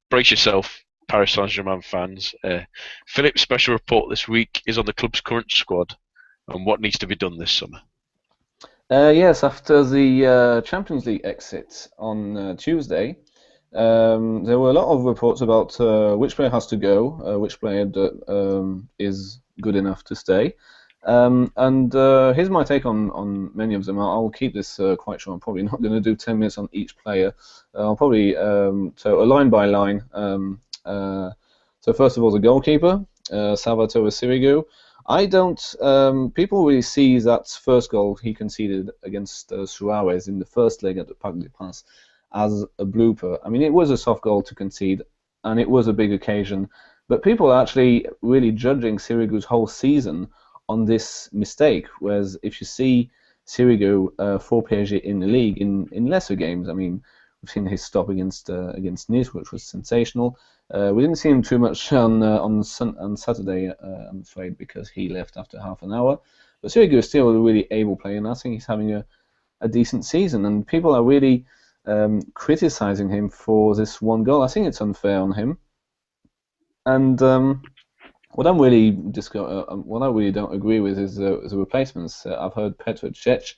Brace yourself, Paris Saint-Germain fans. Philip's special report this week is on the club's current squad and what needs to be done this summer. Yes, after the Champions League exit on Tuesday, there were a lot of reports about which player has to go, which player is good enough to stay. And here's my take on many of them. I'll keep this quite short. I'm probably not going to do 10 minutes on each player. I'll probably, so a line by line. So first of all, the goalkeeper, Salvatore Sirigu. I don't. People really see that first goal he conceded against Suarez in the first leg at the Parc des Princes as a blooper. I mean, it was a soft goal to concede, and it was a big occasion. But people are actually really judging Sirigu's whole season on this mistake. Whereas if you see Sirigu for PSG in the league in lesser games, I mean, we've seen his stop against Nice, which was sensational. We didn't see him too much on Saturday, I'm afraid, because he left after half an hour. But Sirigu is still a really able player, and I think he's having a decent season. And people are really criticizing him for this one goal. I think it's unfair on him. And what I really don't agree with is the replacements. I've heard Petr Cech,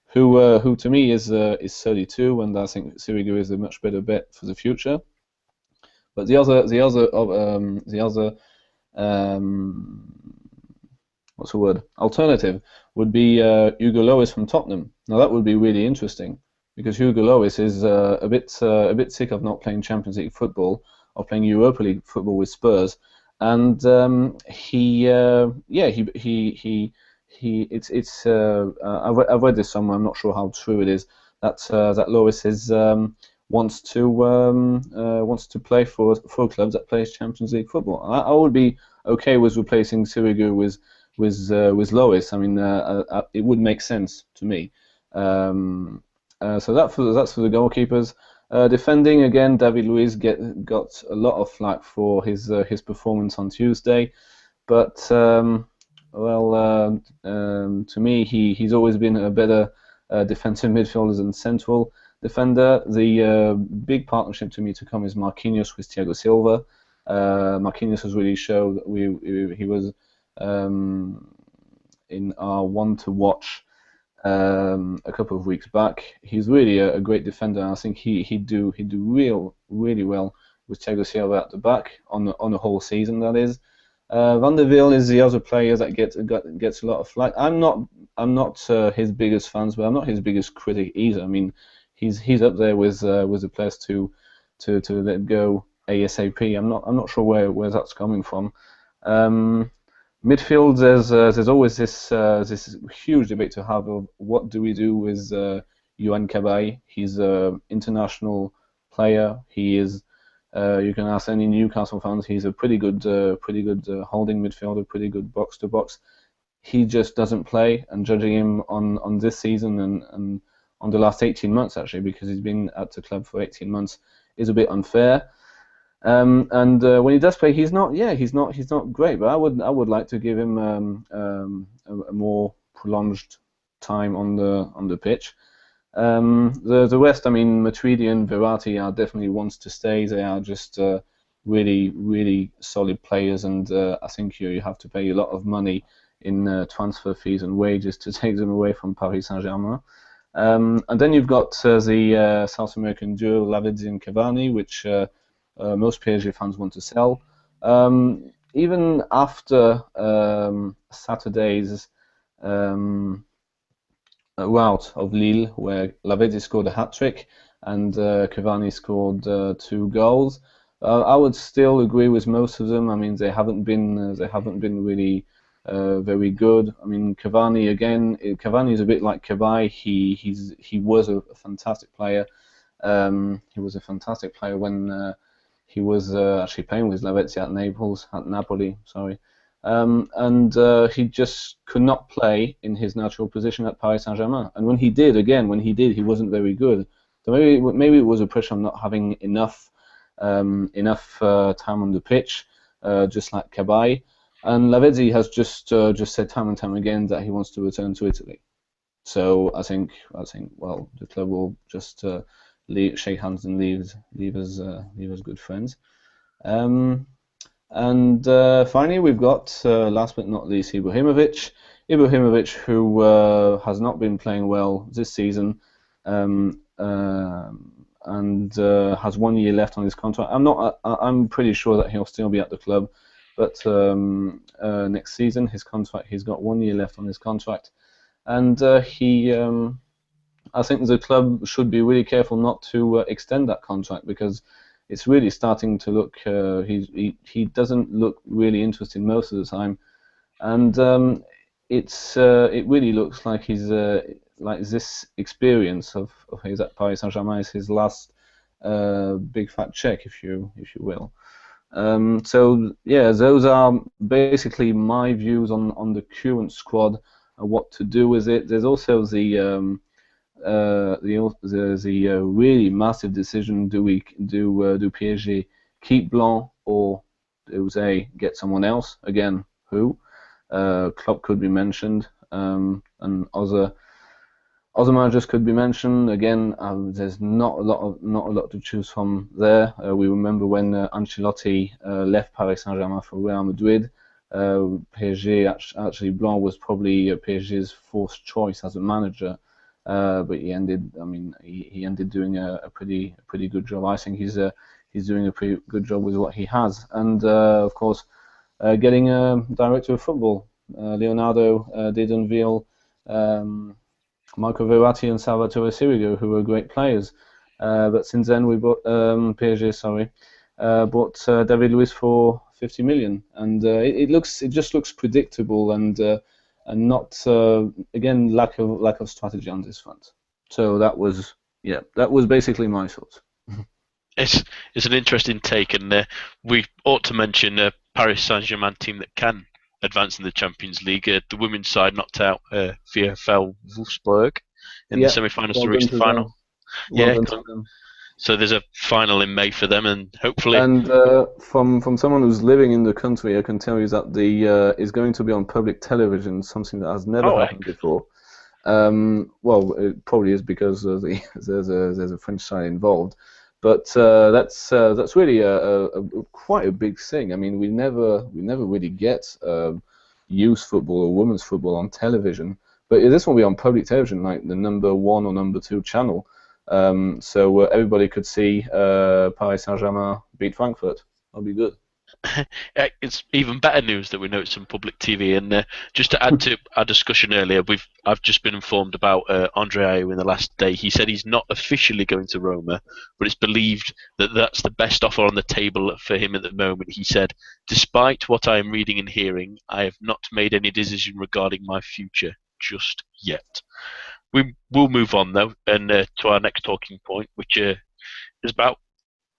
who to me is 32, and I think Sirigu is a much better bet for the future. But the other what's the word? Alternative would be Hugo Lloris from Tottenham. Now that would be really interesting because Hugo Lloris is a bit sick of not playing Champions League football or playing Europa League football with Spurs, and I've read this somewhere. I'm not sure how true it is that Lloris is. Wants to play for clubs that plays Champions League football. I would be okay with replacing Sirigu with Lloris. I mean, it would make sense to me. So that's for the goalkeepers. Defending again, David Luiz got a lot of flack for his performance on Tuesday, but to me he's always been a better defensive midfielder than central defender. The big partnership to me to come is Marquinhos with Thiago Silva. Marquinhos has really showed that he was in our one to watch a couple of weeks back. He's really a great defender. I think he'd do really well with Thiago Silva at the back on the whole season. That is. Van der Wiel is the other player that gets a lot of flack. I'm not his biggest fan, but I'm not his biggest critic either. I mean, he's up there with the players to let go ASAP. I'm not sure where that's coming from. Midfield, there's always this huge debate to have of what do we do with Yohan Cabaye. He's an international player. He is. You can ask any Newcastle fans. He's a pretty good holding midfielder, pretty good box to box. He just doesn't play, and judging him on this season and on the last 18 months actually, because he's been at the club for 18 months, is a bit unfair. And when he does play, he's not great. But I would like to give him a more prolonged time on the pitch. The rest, I mean, Matuidi and Verratti are definitely ones to stay. They are just really solid players, and I think you have to pay a lot of money in transfer fees and wages to take them away from Paris Saint-Germain. And then you've got the South American duo Lavezzi and Cavani, which most PSG fans want to sell. Even after Saturday's rout of Lille, where Lavezzi scored a hat-trick and Cavani scored 2 goals, I would still agree with most of them. I mean, they haven't been really very good. I mean, Cavani is a bit like Cabaye. He was a fantastic player. He was a fantastic player when he was actually playing with Lavezzi at Napoli. Sorry. And he just could not play in his natural position at Paris Saint-Germain. And when he did, he wasn't very good. So maybe it was a pressure of not having enough time on the pitch, just like Cabaye. And Lavezzi has just said time and time again that he wants to return to Italy. So I think well, the club will just shake hands and leave as good friends. And finally, we've got last but not least Ibrahimovic. Ibrahimovic, who has not been playing well this season, and has 1 year left on his contract. I'm pretty sure that he'll still be at the club, but next season he's got 1 year left on his contract, and I think the club should be really careful not to extend that contract, because it's really starting to look. He doesn't look really interested most of the time, and it really looks like he's like this experience of his at Paris Saint-Germain is his last big fat check, if you will. So yeah, those are basically my views on the current squad and what to do with it. There's also the really massive decision: do PSG keep Blanc, or do they get someone else? Again, who? Klopp could be mentioned, and other managers could be mentioned. Again, there's not a lot to choose from there. We remember when Ancelotti left Paris Saint-Germain for Real Madrid. PSG actually Blanc was probably PSG's fourth choice as a manager, but he ended doing a pretty good job. I think he's doing a pretty good job with what he has, and of course, getting a director of football. Leonardo did unveil Marco Verratti and Salvatore Sirigu, who were great players, but since then we bought PSG bought David Luiz for 50 million, and it just looks predictable and not again lack of strategy on this front. So that was basically my thoughts. It's an interesting take, and we ought to mention a Paris Saint-Germain team that can advance in the Champions League. The women's side knocked out VfL Wolfsburg in the semi-finals to reach the final. So there's a final in May for them, and hopefully. And from someone who's living in the country, I can tell you that the is going to be on public television, something that has never happened before. Well, it probably is because there's a French side involved, but that's really quite a big thing. I mean, we never really get youth football or women's football on television, but this will be on public television, like the number 1 or number 2 channel. So everybody could see Paris Saint-Germain beat Frankfurt. That'll be good. It's even better news that we know it's on public TV. And just to add to our discussion earlier, I've just been informed about Andre Ayew in the last day. He said he's not officially going to Roma, but it's believed that that's the best offer on the table for him at the moment. He said, "Despite what I am reading and hearing, I have not made any decision regarding my future just yet." We will move on though, and to our next talking point, which is about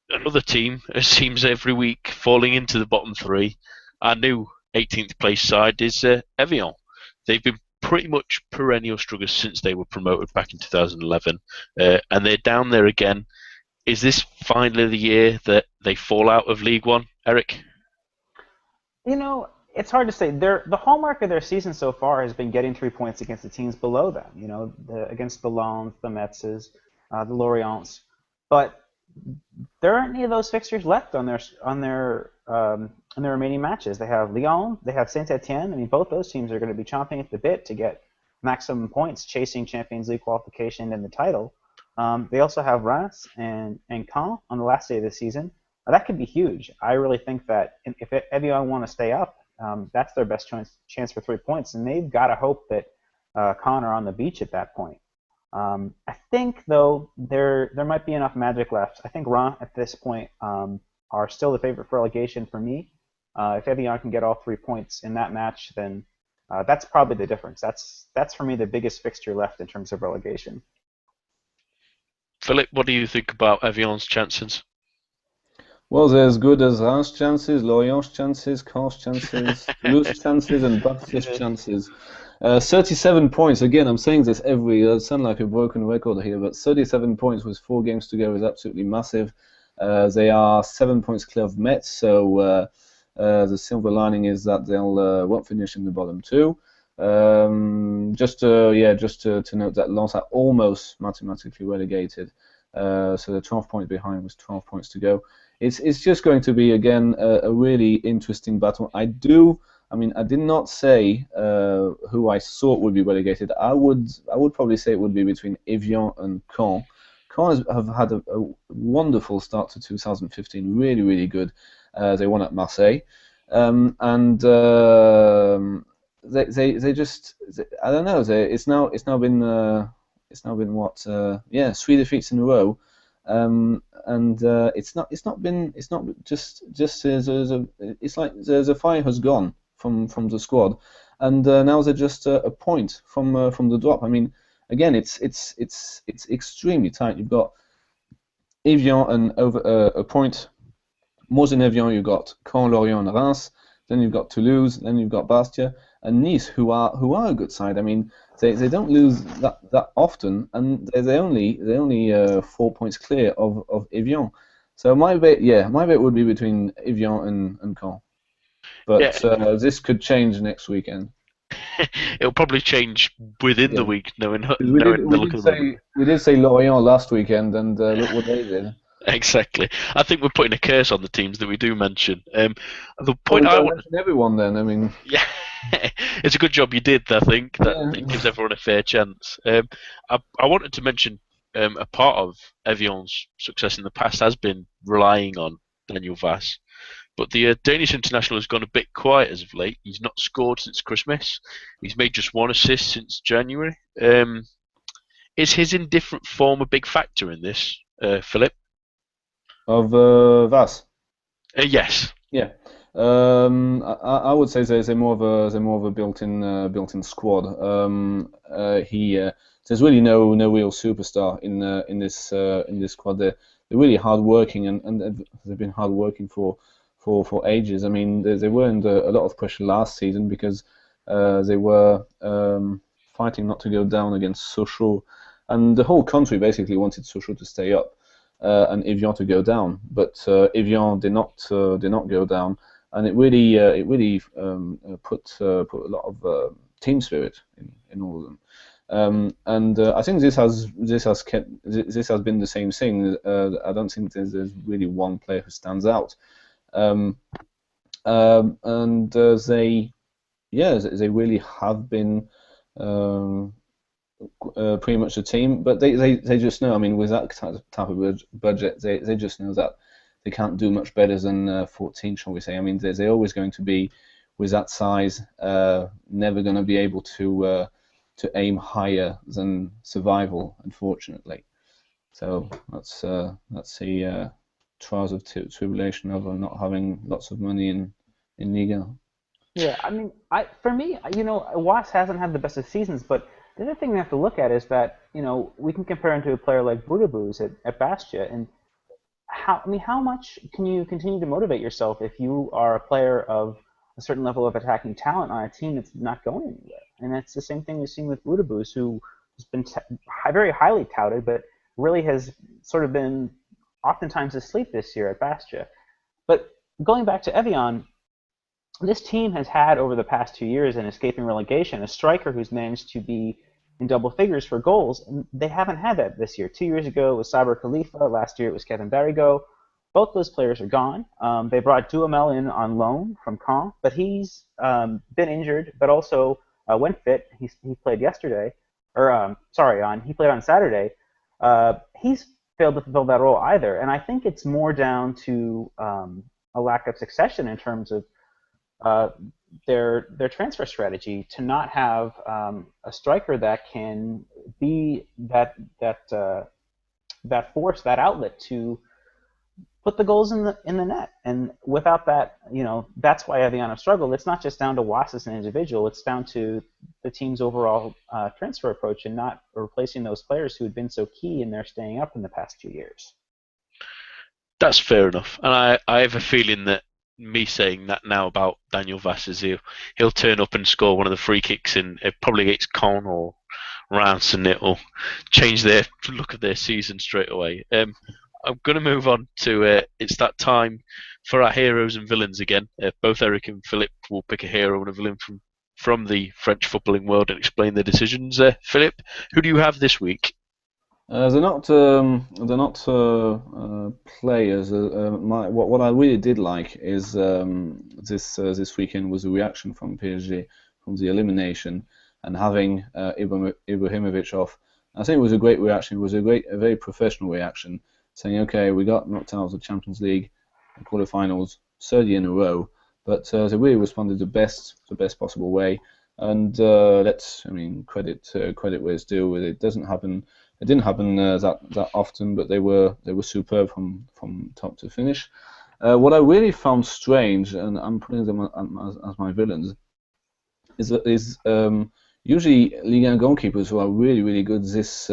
another team. It seems every week falling into the bottom 3. Our new 18th place side is Evian. They've been pretty much perennial strugglers since they were promoted back in 2011, and they're down there again. Is this finally the year that they fall out of League One, Eric? You know, it's hard to say. The hallmark of their season so far has been getting 3 points against the teams below them. You know, against the Lens, the Metzes, the Lorients. But there aren't any of those fixtures left on their remaining matches. They have Lyon, they have Saint-Etienne. I mean, both those teams are going to be chomping at the bit to get maximum points, chasing Champions League qualification and the title. They also have Reims and Caen on the last day of the season. That could be huge. I really think that if Evian want to stay up, that's their best chance for 3 points, and they've got to hope that Caen are on the beach at that point. I think, though, there might be enough magic left. I think Reims at this point are still the favorite for relegation for me. If Evian can get all 3 points in that match, then that's probably the difference. That's for me the biggest fixture left in terms of relegation. Philip, what do you think about Evian's chances? Well, they're as good as Reims' chances, Lorient's chances, Caen's chances, Toulouse's chances, and Baptist's chances. 37 points. Again, I'm saying this I sound like a broken record here, but 37 points with 4 games to go is absolutely massive. They are 7 points clear of Metz, so The silver lining is that they'll won't finish in the bottom two. Just to note that Lens are almost mathematically relegated, so they're 12 points behind with 12 points to go. It's just going to be again a really interesting battle. I did not say who I thought would be relegated. I would probably say it would be between Evian and Caen. Caen have had a wonderful start to 2015, really, really good. They won at Marseille, and they just I don't know. It's now been what 3 defeats in a row, and it's not just it's like the fire has gone from the squad, and now they're just a point from the drop. I mean, again, it's extremely tight. You've got Evian and over a point. More than Evian, you've got Caen, Lorient, and Reims. Then you've got Toulouse. Then you've got Bastia and Nice, who are a good side. I mean, they don't lose that often, and they're only 4 points clear of Evian. So my bet would be between Evian and Caen. But this could change next weekend. It'll probably change within the week, knowing we did say Lorient last weekend, and look what they did. Exactly. I think we're putting a curse on the teams that we do mention. The point I want everyone then. I mean, yeah, it's a good job you did. I think that it gives everyone a fair chance. I wanted to mention a part of Evian's success in the past has been relying on Daniel Vass. But the Danish international has gone a bit quiet as of late. He's not scored since Christmas. He's made just 1 assist since January. Is his indifferent form a big factor in this, Philip? Of Vass? Yes. Yeah. I would say they're more of a built-in squad. There's really no real superstar in this squad. They're really hardworking and they've been hardworking for ages. I mean, they were under a lot of pressure last season because they were fighting not to go down against Sochaux, and the whole country basically wanted Sochaux to stay up and Evian to go down. But Evian did not go down, and it really put a lot of team spirit in all of them. And I think this has been the same thing. I don't think there's really one player who stands out. They really have been pretty much a team, but they just know. I mean, with that type of budget, they just know that they can't do much better than 14, shall we say? I mean, they're always going to be, with that size, never going to be able to aim higher than survival, unfortunately. So that's the trials of tribulation of not having lots of money in Liga. Yeah, I mean, for me, Was hasn't had the best of seasons, but the other thing we have to look at is that, we can compare him to a player like Boudebouz at Bastia, and how much can you continue to motivate yourself if you are a player of a certain level of attacking talent on a team that's not going anywhere? And that's the same thing we've seen with Boudebouz, who has been very highly touted, but really has sort of been oftentimes asleep this year at Bastia. But going back to Evian, this team has had over the past 2 years in escaping relegation a striker who's managed to be in double figures for goals, and they haven't had that this year. 2 years ago it was Saber Khalifa, last year it was Kevin Barrigo. Both those players are gone. They brought Duhamel in on loan from Caen, but he's been injured, but also when fit. He played yesterday, he played on Saturday. He's failed to fulfill that role either, and I think it's more down to a lack of succession in terms of their transfer strategy, to not have a striker that can be that force, that outlet to put the goals in the net. And without that, that's why Evian have struggled. It's not just down to Was as an individual. It's down to the team's overall transfer approach and not replacing those players who had been so key in their staying up in the past 2 years. That's fair enough. And I have a feeling that me saying that now about Daniel Vass is he'll turn up and score one of the free kicks in probably against Caen or Reims, and it'll change their look of their season straight away. I'm going to move on to it's that time for our heroes and villains again, both Eric and Philip will pick a hero and a villain from the French footballing world and explain their decisions. Philip, who do you have this week? They're not players. What I really did like is this weekend was a reaction from PSG from the elimination and having Ibrahimovic off. I think it was a great reaction. It was a very professional reaction, saying, okay, we got knocked out of the Champions League quarterfinals, third year in a row, but they really responded the best possible way. And credit where it's due. It didn't happen that often, but they were superb from top to finish. What I really found strange, and I'm putting them as my villains, is usually Ligue 1 goalkeepers who are really good this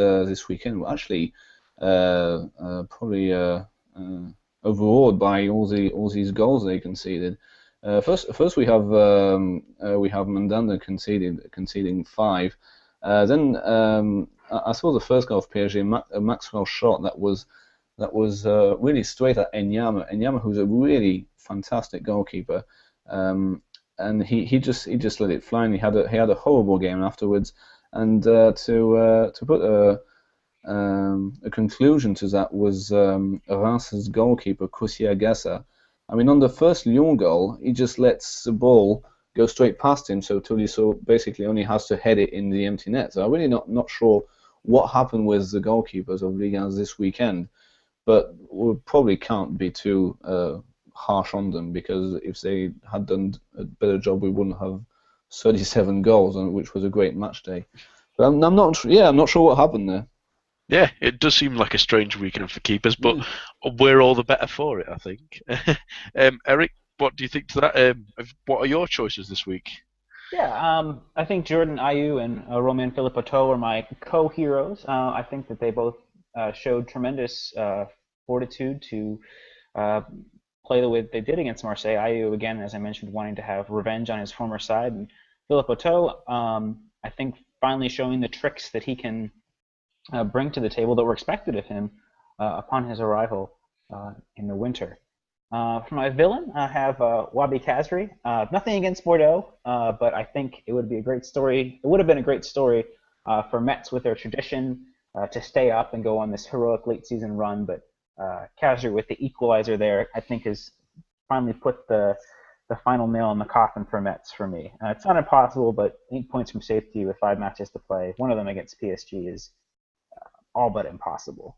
weekend were actually probably overawed by all these goals they conceded. First we have Mandanda conceding 5. Then I saw the first goal of PSG, a Maxwell shot that was really straight at Enyama. Enyama, who's a really fantastic goalkeeper, and he just let it fly. And he had a horrible game afterwards. And to put a conclusion to that was Reims' goalkeeper Koussi Agassa. I mean, on the first Lyon goal, he just lets the ball go straight past him, so Tolisso basically only has to head it in the empty net. So I'm really not sure what happened with the goalkeepers of Ligue 1 this weekend, but we probably can't be too harsh on them, because if they had done a better job, we wouldn't have 37 goals, which was a great match day. But I'm not sure what happened there. Yeah, it does seem like a strange weekend for keepers, but we're all the better for it, I think. Eric, what do you think to that? What are your choices this week? Yeah, I think Jordan Ayew and Romain Philippe Otto are my co-heroes. I think that they both showed tremendous fortitude to play the way that they did against Marseille. Ayew, again, as I mentioned, wanting to have revenge on his former side, and Philippe Otto, I think, finally showing the tricks that he can bring to the table that were expected of him upon his arrival in the winter. For my villain, I have Wahbi Khazri. Nothing against Bordeaux, but I think it would be a great story. It would have been a great story for Metz with their tradition to stay up and go on this heroic late season run. But Khazri with the equalizer there, I think, has finally put the final nail in the coffin for Metz for me. It's not impossible, but 8 points from safety with 5 matches to play, one of them against PSG, is all but impossible.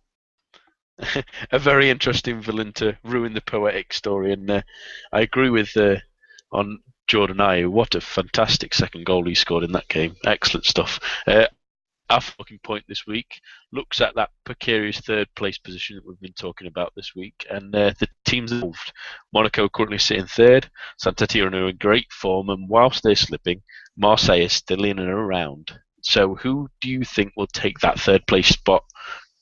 A very interesting villain to ruin the poetic story, and I agree with on Jordan Ayew. What a fantastic second goal he scored in that game. Excellent stuff. Our fucking point this week looks at that precarious third place position that we've been talking about this week, and the teams involved. Monaco currently sitting third, Saint-Etienne are in great form, and whilst they're slipping, Marseille is still in and around. So who do you think will take that third place spot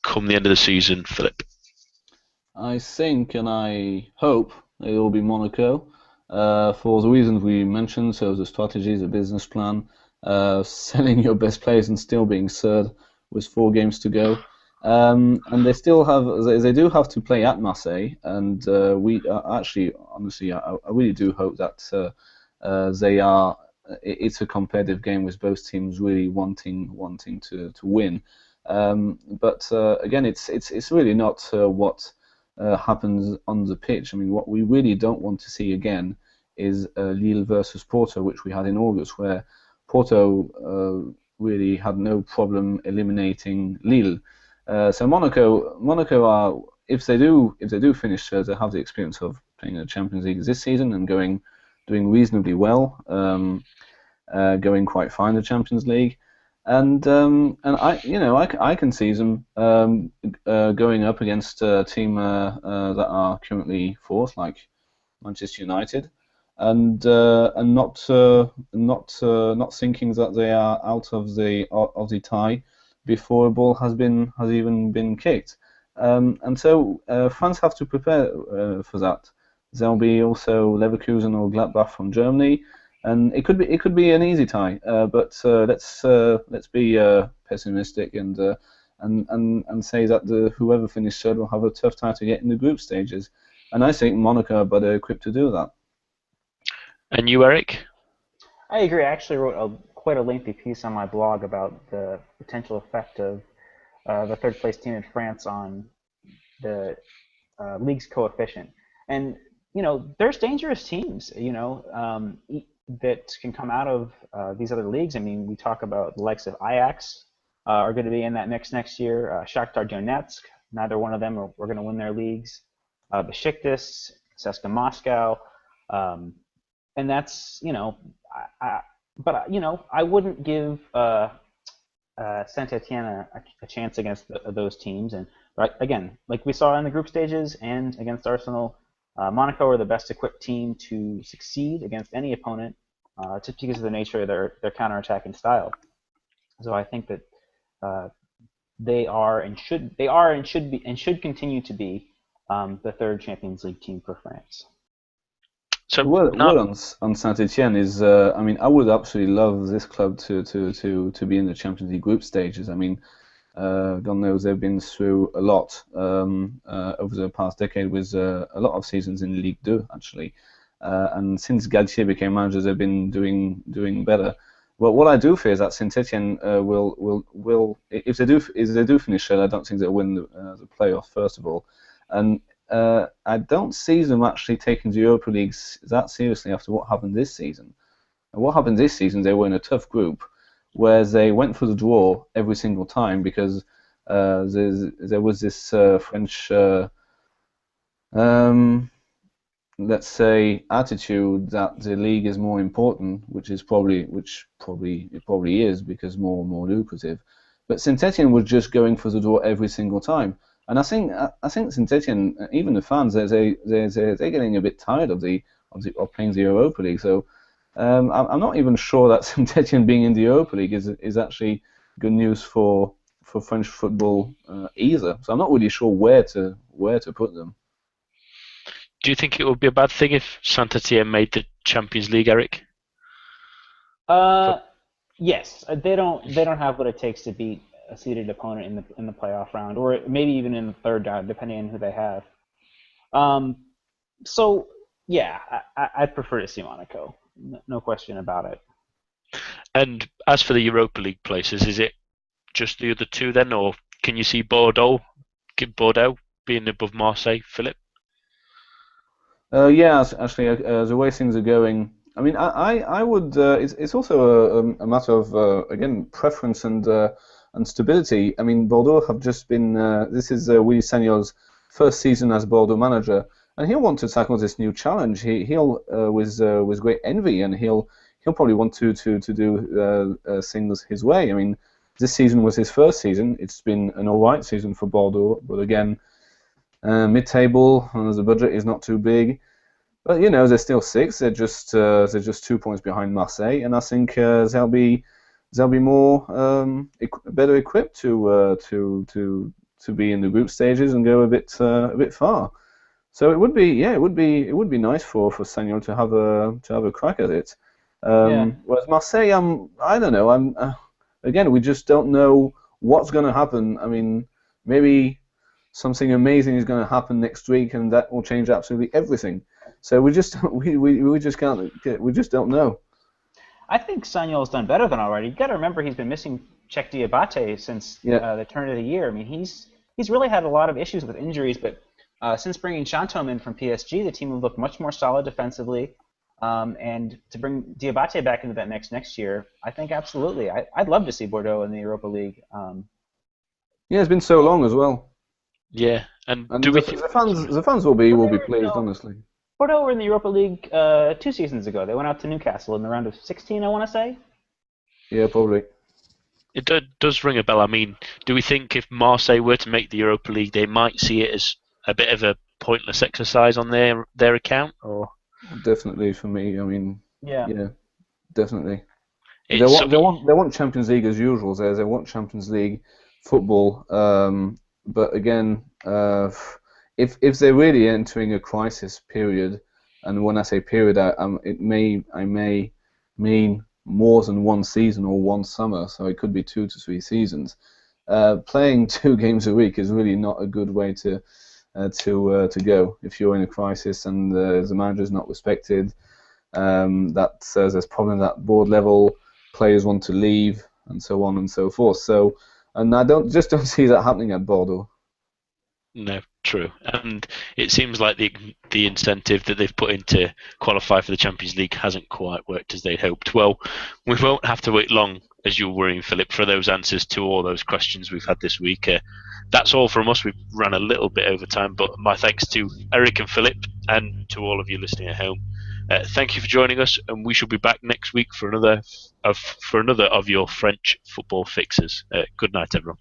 come the end of the season, Philip? I think and I hope it will be Monaco for the reasons we mentioned. So the strategy, the business plan, selling your best players and still being third with 4 games to go. And they do have to play at Marseille, and we actually, honestly, I really do hope that they are. It's a competitive game with both teams really wanting to win. But again, it's really not what happens on the pitch. I mean, what we really don't want to see again is Lille versus Porto, which we had in August, where Porto really had no problem eliminating Lille. So Monaco are, if they do finish third, they have the experience of playing the Champions League this season and doing reasonably well, going quite fine in the Champions League. And I can see them going up against a team that are currently fourth, like Manchester United, and not thinking that they are out of the tie before a ball has even been kicked. And so France have to prepare for that. There'll be also Leverkusen or Gladbach from Germany. And it could be an easy tie, but let's be pessimistic and say that whoever finished third will have a tough time to get in the group stages. and I think Monaco are better equipped to do that. And you, Eric? I agree. I actually wrote quite a lengthy piece on my blog about the potential effect of the third place team in France on the league's coefficient. And, there's dangerous teams, that can come out of these other leagues. I mean, we talk about the likes of Ajax are going to be in that mix next year. Shakhtar Donetsk, neither one of them are going to win their leagues. Besiktas, CSKA Moscow. And that's, I wouldn't give Saint-Etienne a chance against those teams. And again, like we saw in the group stages and against Arsenal, Monaco are the best equipped team to succeed against any opponent, just because of the nature of their counterattacking style. So I think that they are and should continue to be the third Champions League team for France. So word on Saint-Etienne is, I would absolutely love this club to be in the Champions League group stages. I mean, God knows they've been through a lot over the past decade with a lot of seasons in Ligue 2, actually. And since Galtier became manager, they've been doing better. Well, what I do fear is that Saint-Etienne will if they do finish third, I don't think they'll win the playoff first of all, and I don't see them actually taking the Europa League that seriously after what happened this season. And what happened this season, they were in a tough group where they went for the draw every single time because there was this French, let's say, attitude that the league is more important, which it probably is because more lucrative. But Saint-Etienne was just going for the draw every single time. And I think Saint-Etienne, even the fans, they're getting a bit tired of playing the Europa League. So I'm not even sure that Saint-Etienne being in the Europa League is actually good news for French football either. So I'm not really sure where to put them. Do you think it would be a bad thing if Saint-Etienne made the Champions League, Eric? Yes, they don't have what it takes to beat a seeded opponent in the playoff round, or maybe even in the third round, depending on who they have. So yeah, I'd prefer to see Monaco, no question about it. And as for the Europa League places, is it just the other two then, or can you see Bordeaux being above Marseille, Philip? Yeah, actually, the way things are going, I mean, I would. It's also a matter of again preference and stability. I mean, Bordeaux have just been. This is Willy Sagnol's first season as Bordeaux manager, and he'll want to tackle this new challenge. He'll with great envy, and he'll probably want to do things his way. I mean, this season was his first season. It's been an alright season for Bordeaux, but again, mid-table. The budget is not too big. But they're still sixth. They're just 2 points behind Marseille, and I think they'll be more better equipped to be in the group stages and go a bit far. So it would be nice for Sagnol to have a crack at it. Whereas Marseille, I don't know. Again, we just don't know what's going to happen. I mean, maybe something amazing is going to happen next week, and that will change absolutely everything. So we just don't know. I think Sagnol's done better than already. You got to remember he's been missing Cheikh Diabate since the turn of the year. I mean, he's really had a lot of issues with injuries, but since bringing Chantôme in from PSG, the team will look much more solid defensively. And to bring Diabate back into that next year, I think absolutely. I'd love to see Bordeaux in the Europa League. Yeah, it's been so long as well. Yeah, and do the fans will be pleased, honestly. Bordeaux were in the Europa League 2 seasons ago. They went out to Newcastle in the round of 16, I want to say. Yeah, probably. It does ring a bell. I mean, do we think if Marseille were to make the Europa League, they might see it as a bit of a pointless exercise on their account? Or definitely for me. I mean, yeah, definitely. They want Champions League as usual. They want Champions League football. But again, if they're really entering a crisis period, and when I say period, I may mean more than one season or one summer, so it could be 2 to 3 seasons. Playing 2 games a week is really not a good way to to go if you're in a crisis and the manager is not respected. That there's problems at board level, players want to leave, and so on and so forth. So, and I don't see that happening at Bordeaux. No, true. And it seems like the incentive that they've put in to qualify for the Champions League hasn't quite worked as they'd hoped. Well, we won't have to wait long, as you're worrying, Philip, for those answers to all those questions we've had this week. That's all from us. We've run a little bit over time, but my thanks to Eric and Philip and to all of you listening at home. Thank you for joining us, and we shall be back next week for another of your French football fixes. Good night, everyone.